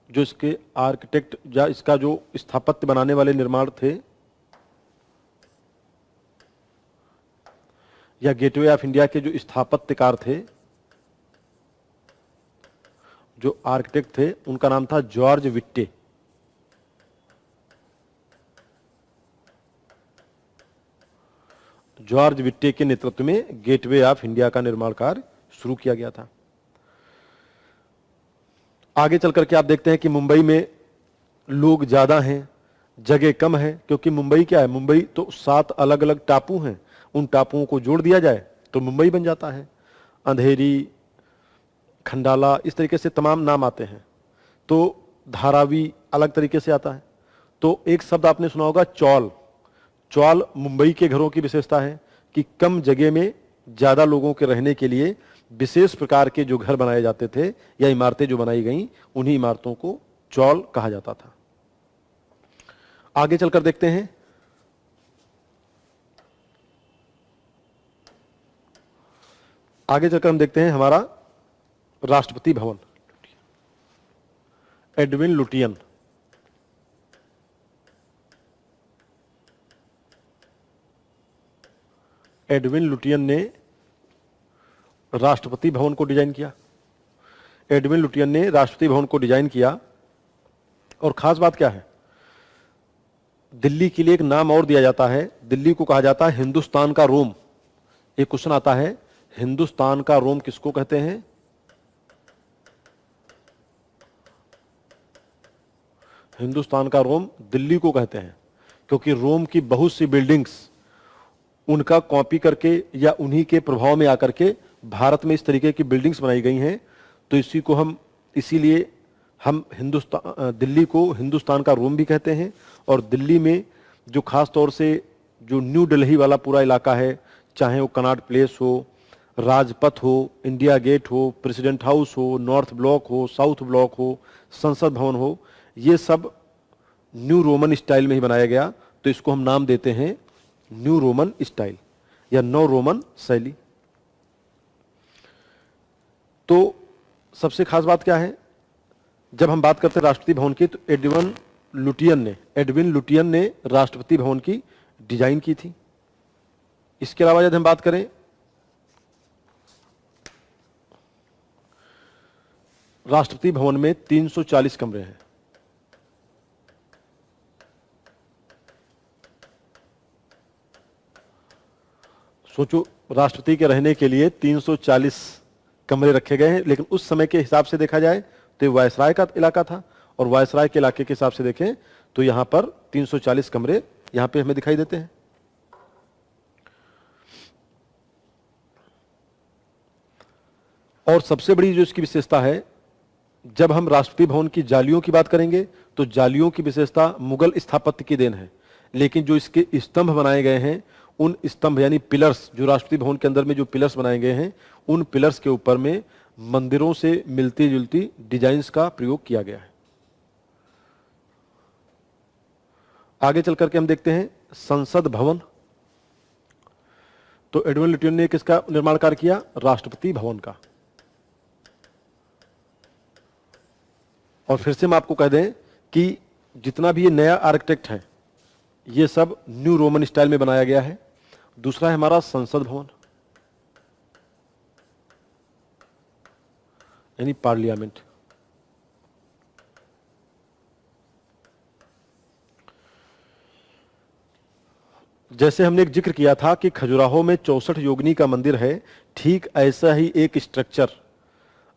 जो इसके आर्किटेक्ट या इसका जो स्थापत्य बनाने वाले निर्माण थे, या गेटवे ऑफ इंडिया के जो स्थापत्यकार थे, जो आर्किटेक्ट थे, उनका नाम था जॉर्ज विट्टे। जॉर्ज विट्टे के नेतृत्व में गेटवे ऑफ इंडिया का निर्माण कार्य शुरू किया गया था। आगे चल करके आप देखते हैं कि मुंबई में लोग ज्यादा हैं, जगह कम है, क्योंकि मुंबई क्या है? मुंबई तो 7 अलग अलग टापू हैं, उन टापुओं को जोड़ दिया जाए तो मुंबई बन जाता है। अंधेरी, खंडाला, इस तरीके से तमाम नाम आते हैं। तो धारावी अलग तरीके से आता है। तो एक शब्द आपने सुना होगा चौल। चौल मुंबई के घरों की विशेषता है कि कम जगह में ज्यादा लोगों के रहने के लिए विशेष प्रकार के जो घर बनाए जाते थे या इमारतें जो बनाई गई, उन्हीं इमारतों को चौल कहा जाता था। आगे चलकर देखते हैं, आगे चलकर हम देखते हैं हमारा Rashtrapati Bhavan, Edwin Lutyens. Edwin Lutyens ने राष्ट्रपति भवन को डिजाइन किया। एडविन लुटियन ने राष्ट्रपति भवन को डिजाइन किया। और खास बात क्या है, दिल्ली के लिए एक नाम और दिया जाता है। दिल्ली को कहा जाता है हिंदुस्तान का रोम। एक क्वेश्चन आता है, हिंदुस्तान का रोम किसको कहते हैं? हिंदुस्तान का रोम दिल्ली को कहते हैं, क्योंकि रोम की बहुत सी बिल्डिंग्स उनका कॉपी करके या उन्हीं के प्रभाव में आकर के भारत में इस तरीके की बिल्डिंग्स बनाई गई हैं। तो इसी को हम, इसीलिए हम दिल्ली को हिंदुस्तान का रोम भी कहते हैं। और दिल्ली में जो खास तौर से जो न्यू दिल्ली वाला पूरा इलाका है, चाहे वो कनॉट प्लेस हो, राजपथ हो, इंडिया गेट हो, प्रेसिडेंट हाउस हो, नॉर्थ ब्लॉक हो, साउथ ब्लॉक हो, संसद भवन हो, ये सब न्यू रोमन स्टाइल में ही बनाया गया। तो इसको हम नाम देते हैं न्यू रोमन स्टाइल या नव रोमन शैली। तो सबसे खास बात क्या है, जब हम बात करते हैं राष्ट्रपति भवन की, तो एडविन लुटियन ने राष्ट्रपति भवन की डिजाइन की थी। इसके अलावा यदि हम बात करें, राष्ट्रपति भवन में 340 कमरे हैं। सोचो, राष्ट्रपति के रहने के लिए 340 कमरे रखे गए हैं, लेकिन उस समय के हिसाब से देखा जाए तो वायसराय का इलाका था, और वायसराय के इलाके के हिसाब से देखें तो यहां पर 340 कमरे यहां पे हमें दिखाई देते हैं। और सबसे बड़ी जो इसकी विशेषता है, जब हम राष्ट्रपति भवन की जालियों की बात करेंगे तो जालियों की विशेषता मुगल स्थापत्य की देन है, लेकिन जो इसके स्तंभ बनाए गए हैं, उन स्तंभ यानी पिलर्स, जो राष्ट्रपति भवन के अंदर में जो पिलर्स बनाए गए हैं, उन पिलर्स के ऊपर में मंदिरों से मिलती जुलती डिजाइन्स का प्रयोग किया गया है। आगे चल करके हम देखते हैं संसद भवन। तो एडविन लुटियन ने किसका निर्माण कार्य किया? राष्ट्रपति भवन का। और फिर से हम आपको कह दें कि जितना भी ये नया आर्किटेक्ट है, ये सब न्यू रोमन स्टाइल में बनाया गया है। दूसरा है हमारा संसद भवन यानी पार्लियामेंट। जैसे हमने एक जिक्र किया था कि खजुराहो में 64 योगिनी का मंदिर है, ठीक ऐसा ही एक स्ट्रक्चर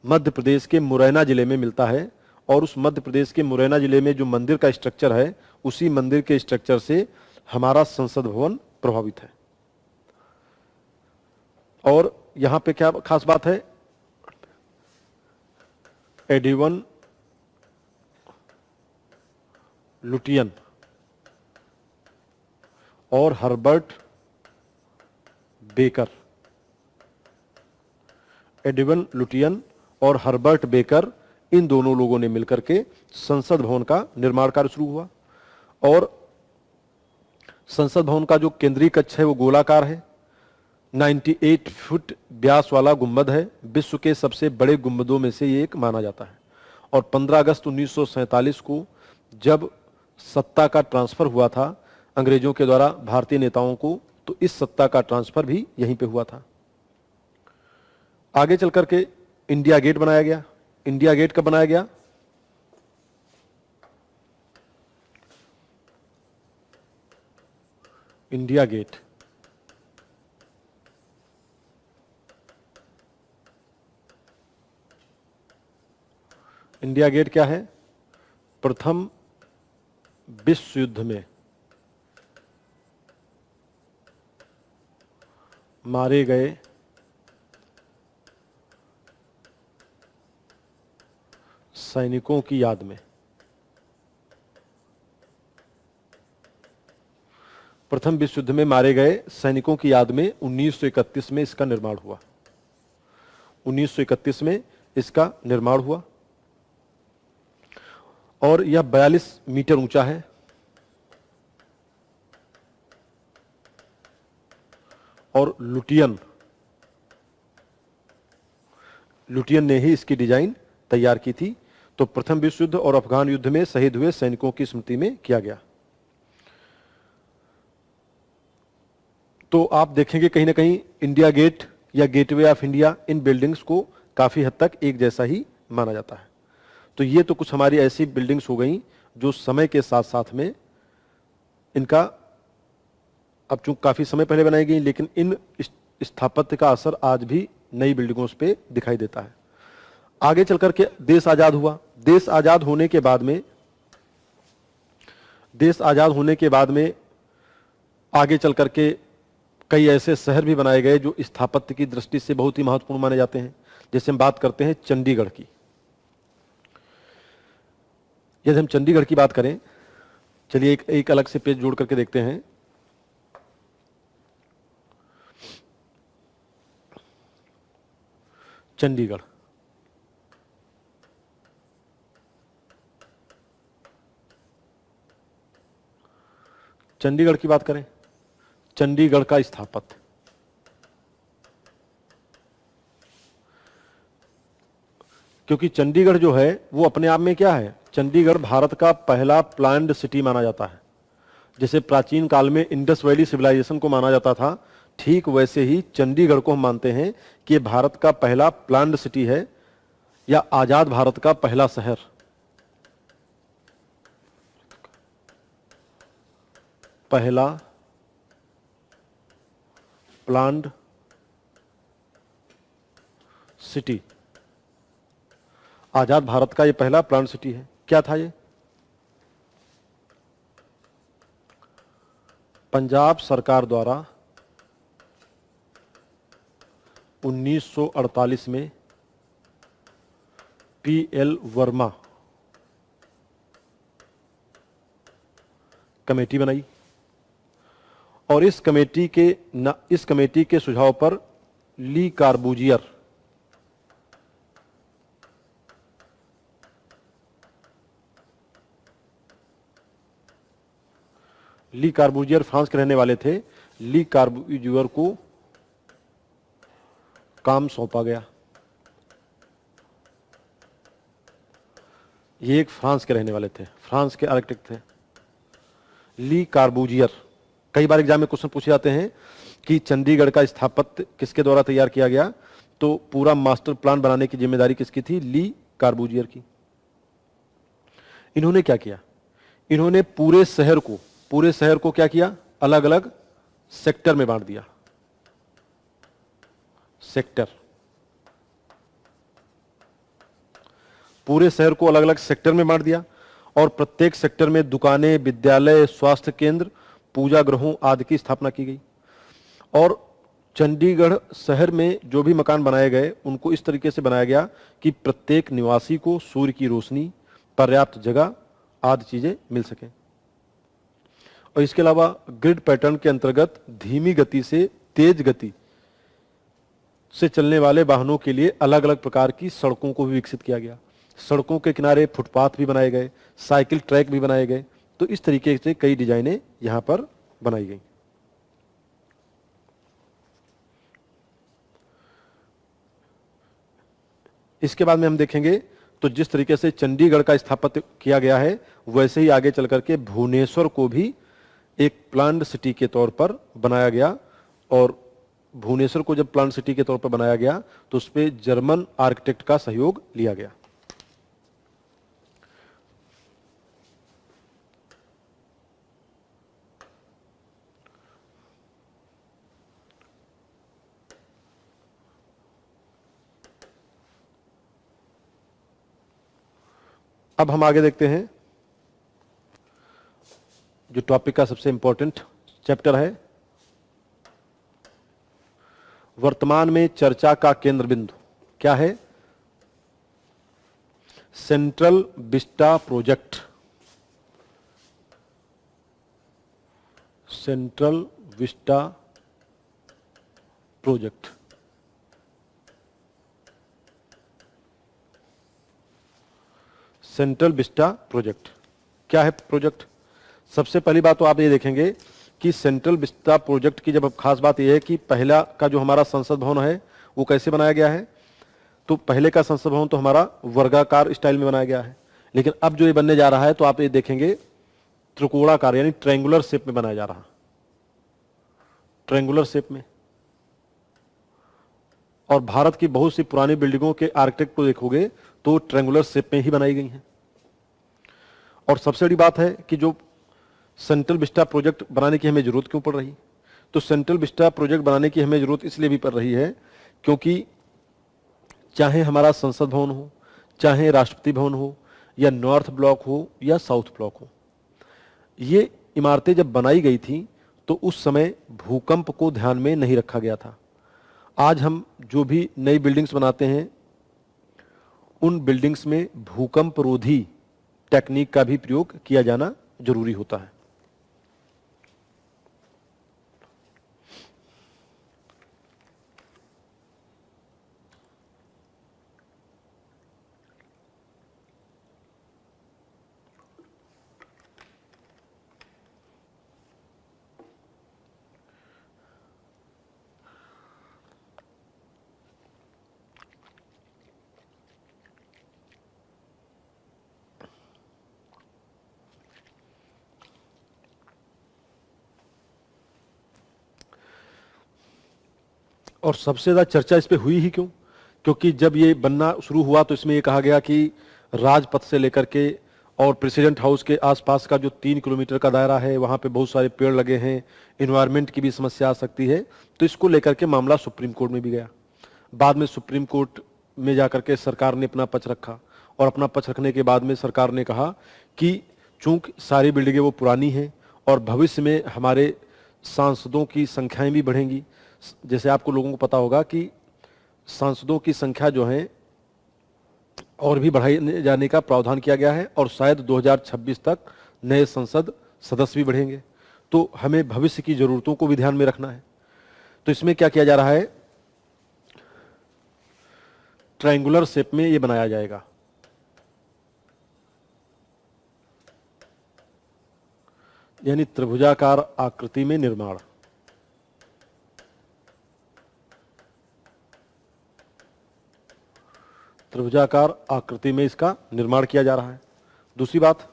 मध्य प्रदेश के मुरैना जिले में मिलता है। और उस मध्य प्रदेश के मुरैना जिले में जो मंदिर का स्ट्रक्चर है, उसी मंदिर के स्ट्रक्चर से हमारा संसद भवन प्रभावित है। और यहां पे क्या खास बात है, एडविन लुटियन और हर्बर्ट बेकर, एडविन लुटियन और हर्बर्ट बेकर, इन दोनों लोगों ने मिलकर के संसद भवन का निर्माण कार्य शुरू हुआ। और संसद भवन का जो केंद्रीय कक्ष है वो गोलाकार है, 98 फुट व्यास वाला गुंबद है, विश्व के सबसे बड़े गुंबदों में से ये एक माना जाता है। और 15 अगस्त 1947 को जब सत्ता का ट्रांसफर हुआ था अंग्रेजों के द्वारा भारतीय नेताओं को, तो इस सत्ता का ट्रांसफर भी यहीं पे हुआ था। आगे चल करके इंडिया गेट बनाया गया। इंडिया गेट कब बनाया गया? इंडिया गेट इंडिया गेट क्या है? प्रथम विश्व युद्ध में मारे गए सैनिकों की याद में, प्रथम विश्व युद्ध में मारे गए सैनिकों की याद में 1931 में इसका निर्माण हुआ। 1931 में इसका निर्माण हुआ और यह 42 मीटर ऊंचा है। और लुटियन ने ही इसकी डिजाइन तैयार की थी। तो प्रथम विश्व युद्ध और अफगान युद्ध में शहीद हुए सैनिकों की स्मृति में किया गया। तो आप देखेंगे कहीं ना कहीं इंडिया गेट या gateway of India, in buildings को काफी हद तक एक जैसा ही माना जाता है। तो ये तो कुछ हमारी ऐसी बिल्डिंग्स हो गई जो समय के साथ साथ में इनका, अब चूंकि काफी समय पहले बनाई गई, लेकिन इन स्थापत्य का असर आज भी नई बिल्डिंगों पे दिखाई देता है। आगे चलकर के देश आजाद हुआ। देश आजाद होने के बाद में आगे चल करके कई ऐसे शहर भी बनाए गए जो स्थापत्य की दृष्टि से बहुत ही महत्वपूर्ण माने जाते हैं। जैसे हम बात करते हैं चंडीगढ़ की। यदि हम चंडीगढ़ की बात करें, चलिए एक अलग से पेज जोड़ करके देखते हैं। चंडीगढ़। चंडीगढ़ की बात करें, चंडीगढ़ का स्थापत्य, क्योंकि चंडीगढ़ जो है वो अपने आप में क्या है, चंडीगढ़ भारत का पहला प्लान्ड सिटी माना जाता है। जैसे प्राचीन काल में इंडस वैली सिविलाइजेशन को माना जाता था, ठीक वैसे ही चंडीगढ़ को हम मानते हैं कि ये भारत का पहला प्लान्ड सिटी है, या आजाद भारत का पहला शहर। पहला प्लान्ड सिटी, आजाद भारत का ये पहला प्लान्ड सिटी है। क्या था ये? पंजाब सरकार द्वारा 1948 में पीएल वर्मा कमेटी बनाई, और इस कमेटी के सुझाव पर ली कार्बूजियर फ्रांस के रहने वाले थे। ली कार्बूजियर को काम सौंपा गया। ये एक फ्रांस के रहने वाले थे, फ्रांस के आर्किटेक्ट थे, ली कार्बूजियर। कई बार एग्जाम में क्वेश्चन पूछे जाते हैं कि चंडीगढ़ का स्थापत्य किसके द्वारा तैयार किया गया, तो पूरा मास्टर प्लान बनाने की जिम्मेदारी किसकी थी? ली कार्बूजियर की। इन्होंने क्या किया? इन्होंने पूरे शहर को क्या किया? अलग अलग सेक्टर में बांट दिया। सेक्टर, पूरे शहर को अलग अलग सेक्टर में बांट दिया, और प्रत्येक सेक्टर में दुकानें, विद्यालय, स्वास्थ्य केंद्र, पूजा गृहों आदि की स्थापना की गई। और चंडीगढ़ शहर में जो भी मकान बनाए गए उनको इस तरीके से बनाया गया कि प्रत्येक निवासी को सूर्य की रोशनी, पर्याप्त जगह आदि चीजें मिल सकें। और इसके अलावा ग्रिड पैटर्न के अंतर्गत धीमी गति से तेज गति से चलने वाले वाहनों के लिए अलग अलग प्रकार की सड़कों को भी विकसित किया गया। सड़कों के किनारे फुटपाथ भी बनाए गए, साइकिल ट्रैक भी बनाए गए। तो इस तरीके से कई डिजाइनें यहां पर बनाई गई। इसके बाद में हम देखेंगे तो जिस तरीके से चंडीगढ़ का स्थापत्य किया गया है, वैसे ही आगे चल करके भुवनेश्वर को भी एक प्लान्ड सिटी के तौर पर बनाया गया। और भुवनेश्वर को जब प्लान्ड सिटी के तौर पर बनाया गया तो उस पर जर्मन आर्किटेक्ट का सहयोग लिया गया। अब हम आगे देखते हैं जो टॉपिक का सबसे इंपॉर्टेंट चैप्टर है, वर्तमान में चर्चा का केंद्र बिंदु क्या है? Central Vista project. Central Vista project. Central Vista project क्या है? प्रोजेक्ट, सबसे पहली बात तो आप ये देखेंगे कि सेंट्रल विस्टा प्रोजेक्ट की जब खास बात यह है कि पहला का जो हमारा संसद भवन है वो कैसे बनाया गया है, तो पहले का संसद भवन तो हमारा वर्गाकार स्टाइल में बनाया गया है, लेकिन अब जो ये बनने जा रहा है तो आप ये देखेंगे त्रिकोणाकार यानी ट्रायंगुलर शेप में बनाया जा रहा है, ट्रायंगुलर शेप में। और भारत की बहुत सी पुरानी बिल्डिंगों के आर्किटेक्ट को देखोगे तो ट्रायंगुलर शेप में ही बनाई गई हैं। और सबसे बड़ी बात है कि जो सेंट्रल विस्टा प्रोजेक्ट बनाने की हमें जरूरत क्यों पड़ रही, तो सेंट्रल विस्टा प्रोजेक्ट बनाने की हमें जरूरत इसलिए भी पड़ रही है क्योंकि चाहे हमारा संसद भवन हो, चाहे राष्ट्रपति भवन हो, या नॉर्थ ब्लॉक हो या साउथ ब्लॉक हो, ये इमारतें जब बनाई गई थी तो उस समय भूकंप को ध्यान में नहीं रखा गया था। आज हम जो भी नई बिल्डिंग्स बनाते हैं उन बिल्डिंग्स में भूकंप रोधी टेक्निक का भी प्रयोग किया जाना जरूरी होता है। और सबसे ज़्यादा चर्चा इस पे हुई ही क्यों? क्योंकि जब ये बनना शुरू हुआ तो इसमें ये कहा गया कि राजपथ से लेकर के और प्रेसिडेंट हाउस के आसपास का जो 3 किलोमीटर का दायरा है वहाँ पे बहुत सारे पेड़ लगे हैं, इन्वायरमेंट की भी समस्या आ सकती है। तो इसको लेकर के मामला सुप्रीम कोर्ट में भी गया। बाद में सुप्रीम कोर्ट में जाकर के सरकार ने अपना पक्ष रखा और अपना पक्ष रखने के बाद में सरकार ने कहा कि चूंकि सारी बिल्डिंगें वो पुरानी हैं और भविष्य में हमारे सांसदों की संख्याएं भी बढ़ेंगी। जैसे आपको लोगों को पता होगा कि सांसदों की संख्या जो है और भी बढ़ाए जाने का प्रावधान किया गया है और शायद 2026 तक नए संसद सदस्य भी बढ़ेंगे। तो हमें भविष्य की जरूरतों को भी ध्यान में रखना है। तो इसमें क्या किया जा रहा है, ट्रायंगुलर शेप में ये बनाया जाएगा। यानी त्रिभुजाकार आकृति में निर्माण। त्रिभुजाकार आकृति में इसका निर्माण किया जा रहा है। दूसरी बात,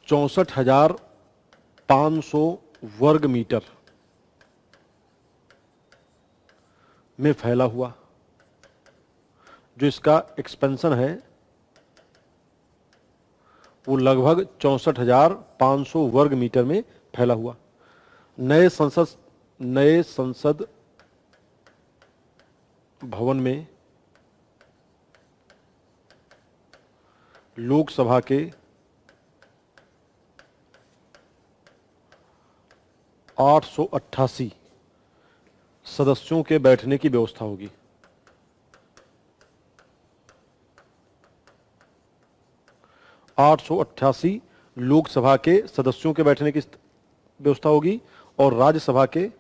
64,500 वर्ग मीटर में फैला हुआ जो इसका एक्सपेंशन है वो लगभग 64,500 वर्ग मीटर में फैला हुआ। नए संसद भवन में लोकसभा के 888 सदस्यों के बैठने की व्यवस्था होगी। 888 लोकसभा के सदस्यों के बैठने की व्यवस्था होगी और राज्यसभा के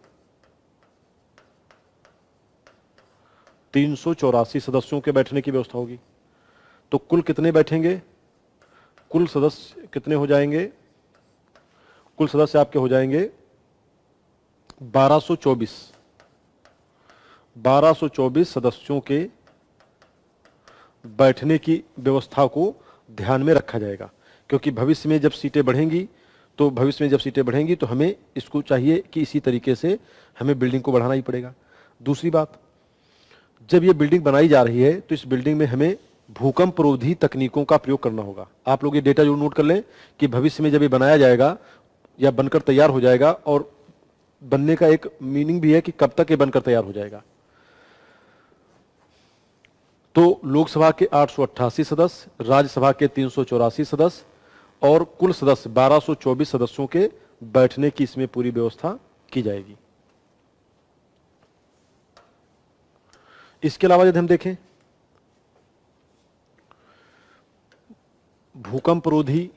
384 सदस्यों के बैठने की व्यवस्था होगी। तो कुल कितने बैठेंगे? कुल सदस्य कितने हो जाएंगे? कुल सदस्य आपके हो जाएंगे 1224 सदस्यों के बैठने की व्यवस्था को ध्यान में रखा जाएगा। क्योंकि भविष्य में जब सीटें बढ़ेंगी तो हमें इसको चाहिए कि इसी तरीके से हमें बिल्डिंग को बढ़ाना ही पड़ेगा। दूसरी बात, जब ये बिल्डिंग बनाई जा रही है तो इस बिल्डिंग में हमें भूकंप रोधी तकनीकों का प्रयोग करना होगा। आप लोग ये डेटा जरूर नोट कर लें कि भविष्य में जब ये बनाया जाएगा या बनकर तैयार हो जाएगा, और बनने का एक मीनिंग भी है कि कब तक ये बनकर तैयार हो जाएगा। तो लोकसभा के 888 सदस्य, राज्यसभा के 384 सदस्य और कुल सदस्य 1224 सदस्यों के बैठने की इसमें पूरी व्यवस्था की जाएगी। इसके अलावा यदि हम देखें, भूकंप रोधी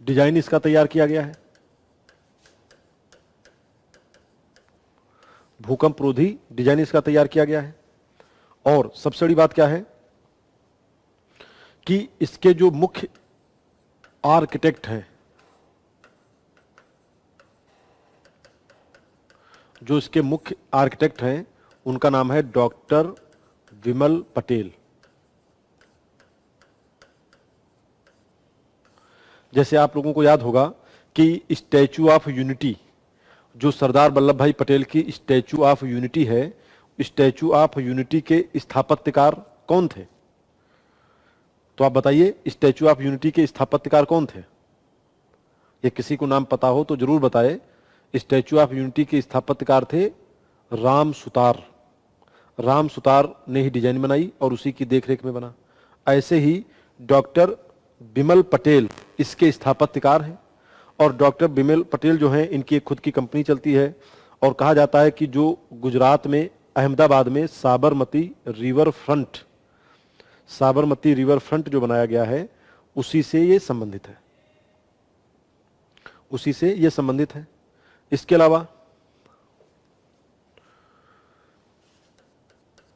डिजाइन इसका तैयार किया गया है। भूकंप रोधी डिजाइन इसका तैयार किया गया है। और सबसे बड़ी बात क्या है कि इसके जो मुख्य आर्किटेक्ट हैं, उनका नाम है डॉक्टर विमल पटेल। जैसे आप लोगों को याद होगा कि स्टैचू ऑफ यूनिटी, जो सरदार वल्लभ भाई पटेल की स्टैचू ऑफ यूनिटी है, स्टैचू ऑफ यूनिटी के स्थापत्यकार कौन थे? तो आप बताइए, स्टैचू ऑफ यूनिटी के स्थापत्यकार कौन थे? ये किसी को नाम पता हो तो जरूर बताए। स्टैचू ऑफ यूनिटी के स्थापत्यकार थे राम सुतार। राम सुतार ने ही डिजाइन बनाई और उसी की देखरेख में बना। ऐसे ही डॉक्टर विमल पटेल इसके स्थापत्यकार हैं। और डॉक्टर विमल पटेल जो हैं, इनकी एक खुद की कंपनी चलती है और कहा जाता है कि जो गुजरात में अहमदाबाद में साबरमती रिवर फ्रंट जो बनाया गया है उसी से ये संबंधित है। इसके अलावा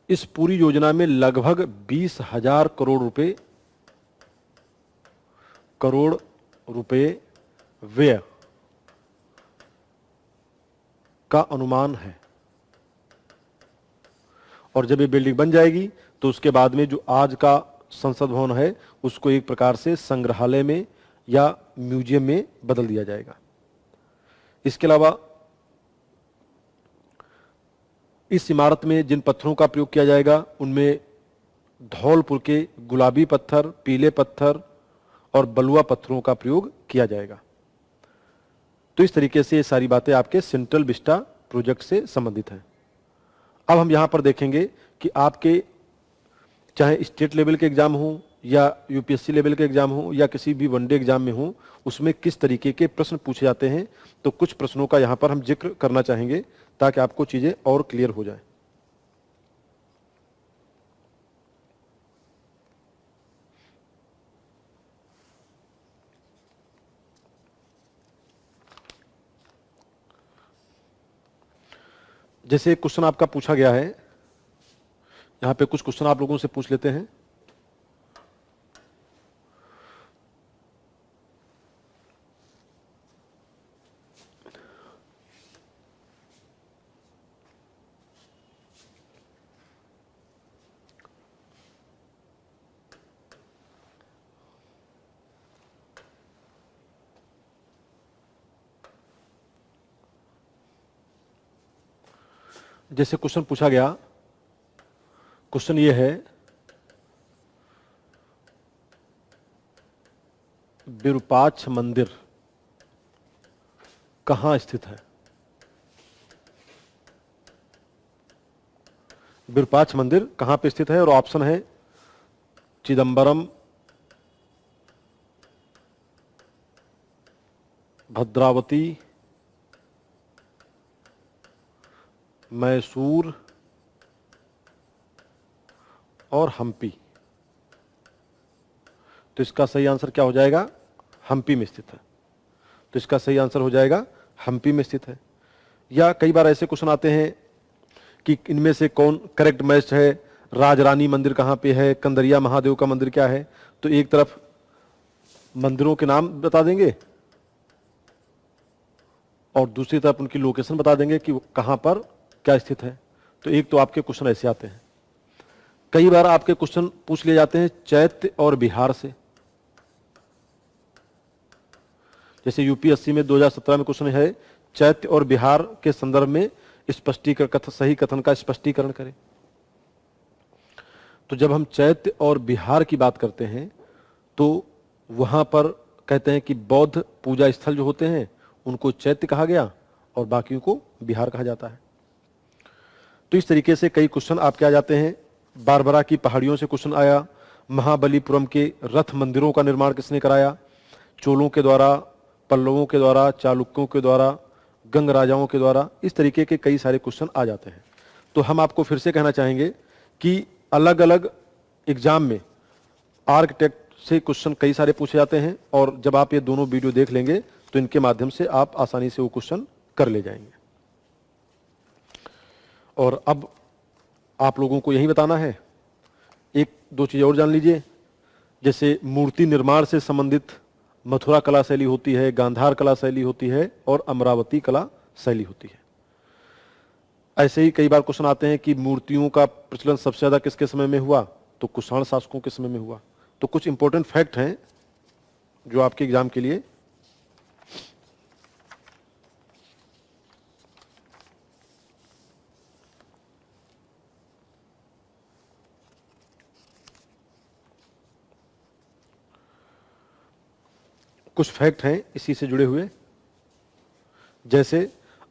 इस पूरी योजना में लगभग 20,000 करोड़ रुपए व्यय का अनुमान है। और जब ये बिल्डिंग बन जाएगी तो उसके बाद में जो आज का संसद भवन है उसको एक प्रकार से संग्रहालय में या म्यूजियम में बदल दिया जाएगा। इसके अलावा इस इमारत में जिन पत्थरों का प्रयोग किया जाएगा उनमें धौलपुर के गुलाबी पत्थर, पीले पत्थर और बलुआ पत्थरों का प्रयोग किया जाएगा। तो इस तरीके से ये सारी बातें आपके सेंट्रल विस्टा प्रोजेक्ट से संबंधित हैं। अब हम यहां पर देखेंगे कि आपके चाहे स्टेट लेवल के एग्जाम हो या यूपीएससी लेवल के एग्जाम हो या किसी भी वनडे एग्जाम में हो, उसमें किस तरीके के प्रश्न पूछे जाते हैं। तो कुछ प्रश्नों का यहां पर हम जिक्र करना चाहेंगे ताकि आपको चीजें और क्लियर हो जाए। जैसे एक क्वेश्चन आपका पूछा गया है, यहां पे कुछ क्वेश्चन आप लोगों से पूछ लेते हैं। जैसे क्वेश्चन पूछा गया, क्वेश्चन ये है, विरूपाक्ष मंदिर कहां स्थित है? विरूपाक्ष मंदिर कहां पे स्थित है? और ऑप्शन है चिदंबरम, भद्रावती, मैसूर और हम्पी। तो इसका सही आंसर क्या हो जाएगा? हम्पी में स्थित है। तो इसका सही आंसर हो जाएगा हम्पी में स्थित है। या कई बार ऐसे क्वेश्चन आते हैं कि इनमें से कौन करेक्ट मैच है, राजरानी मंदिर कहां पे है, कंदरिया महादेव का मंदिर क्या है। तो एक तरफ मंदिरों के नाम बता देंगे और दूसरी तरफ उनकी लोकेशन बता देंगे कि कहां पर क्या स्थित है। तो एक तो आपके क्वेश्चन ऐसे आते हैं। कई बार आपके क्वेश्चन पूछ लिए जाते हैं चैत्य और बिहार से। जैसे यूपीएससी में 2017 में क्वेश्चन है, चैत्य और बिहार के संदर्भ में स्पष्टीकरण, सही कथन का स्पष्टीकरण करें। तो जब हम चैत्य और बिहार की बात करते हैं तो वहां पर कहते हैं कि बौद्ध पूजा स्थल जो होते हैं उनको चैत्य कहा गया और बाकियों को बिहार कहा जाता है। तो इस तरीके से कई क्वेश्चन आपके आ जाते हैं। बारबरा की पहाड़ियों से क्वेश्चन आया, महाबलीपुरम के रथ मंदिरों का निर्माण किसने कराया, चोलों के द्वारा, पल्लवों के द्वारा, चालुक्यों के द्वारा, गंग राजाओं के द्वारा। इस तरीके के कई सारे क्वेश्चन आ जाते हैं। तो हम आपको फिर से कहना चाहेंगे कि अलग अलग एग्जाम में आर्किटेक्ट से क्वेश्चन कई सारे पूछे जाते हैं और जब आप ये दोनों वीडियो देख लेंगे तो इनके माध्यम से आप आसानी से वो क्वेश्चन कर ले जाएंगे। और अब आप लोगों को यही बताना है, एक दो चीज़ और जान लीजिए। जैसे मूर्ति निर्माण से संबंधित मथुरा कला शैली होती है, गांधार कला शैली होती है और अमरावती कला शैली होती है। ऐसे ही कई बार क्वेश्चन आते हैं कि मूर्तियों का प्रचलन सबसे ज़्यादा किसके समय में हुआ, तो कुषाण शासकों के समय में हुआ। तो कुछ इंपॉर्टेंट फैक्ट हैं जो आपके एग्जाम के लिए कुछ फैक्ट हैं इसी से जुड़े हुए। जैसे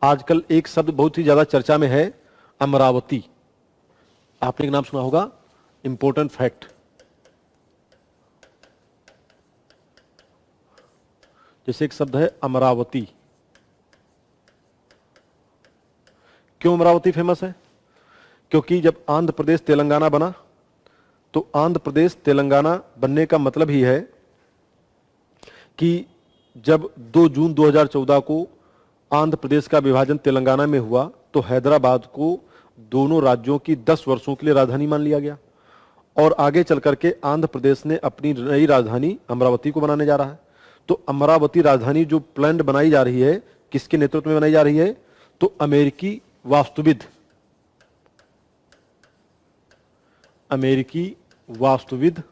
आजकल एक शब्द बहुत ही ज्यादा चर्चा में है, अमरावती। आपने एक नाम सुना होगा, इंपॉर्टेंट फैक्ट। जैसे एक शब्द है अमरावती। क्यों अमरावती फेमस है? क्योंकि जब आंध्र प्रदेश तेलंगाना बना तो आंध्र प्रदेश तेलंगाना बनने का मतलब ही है कि जब 2 जून 2014 को आंध्र प्रदेश का विभाजन तेलंगाना में हुआ तो हैदराबाद को दोनों राज्यों की 10 वर्षों के लिए राजधानी मान लिया गया और आगे चल करके आंध्र प्रदेश ने अपनी नई राजधानी अमरावती को बनाने जा रहा है। तो अमरावती राजधानी जो प्लान बनाई जा रही है, किसके नेतृत्व में बनाई जा रही है? तो अमेरिकी वास्तुविद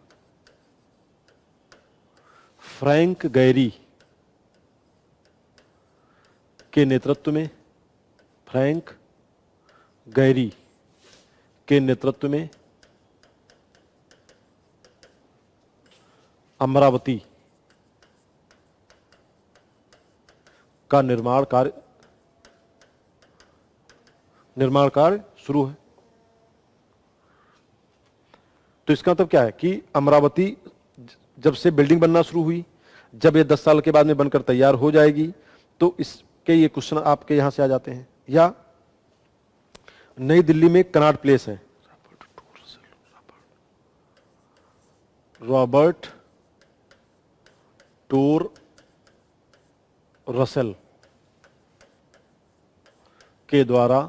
फ्रैंक गैरी के नेतृत्व में, फ्रैंक गैरी के नेतृत्व में अमरावती का निर्माण कार्य शुरू है। तो इसका मतलब क्या है कि अमरावती जब से बिल्डिंग बनना शुरू हुई, जब ये 10 साल के बाद में बनकर तैयार हो जाएगी, तो इसके ये क्वेश्चन आपके यहां से आ जाते हैं। या नई दिल्ली में कनॉट प्लेस है, रॉबर्ट टूर रसेल के द्वारा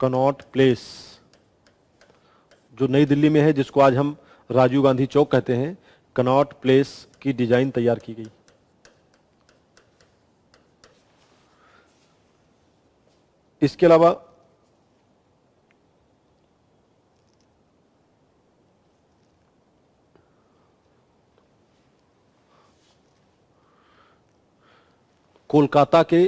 कनॉट प्लेस, जो नई दिल्ली में है, जिसको आज हम राजीव गांधी चौक कहते हैं, कनॉट प्लेस की डिजाइन तैयार की गई। इसके अलावा कोलकाता के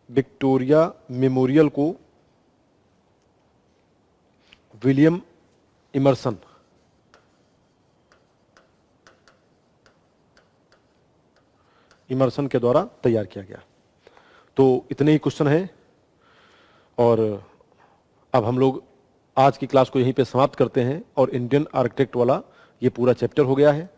विक्टोरिया मेमोरियल को विलियम इमर्सन के द्वारा तैयार किया गया। तो इतने ही क्वेश्चन हैं और अब हम लोग आज की क्लास को यहीं पे समाप्त करते हैं और इंडियन आर्किटेक्ट वाला ये पूरा चैप्टर हो गया है।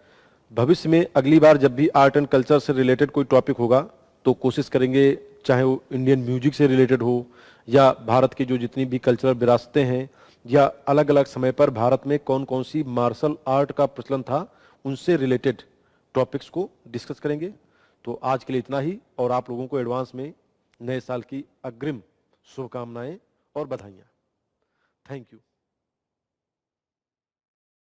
भविष्य में अगली बार जब भी आर्ट एंड कल्चर से रिलेटेड कोई टॉपिक होगा तो कोशिश करेंगे, चाहे वो इंडियन म्यूजिक से रिलेटेड हो या भारत की जो जितनी भी कल्चरल विरासतें हैं या अलग अलग समय पर भारत में कौन कौन सी मार्शल आर्ट का प्रचलन था, उनसे रिलेटेड टॉपिक्स को डिस्कस करेंगे। तो आज के लिए इतना ही और आप लोगों को एडवांस में नए साल की अग्रिम शुभकामनाएं और बधाइयाँ। Thank you.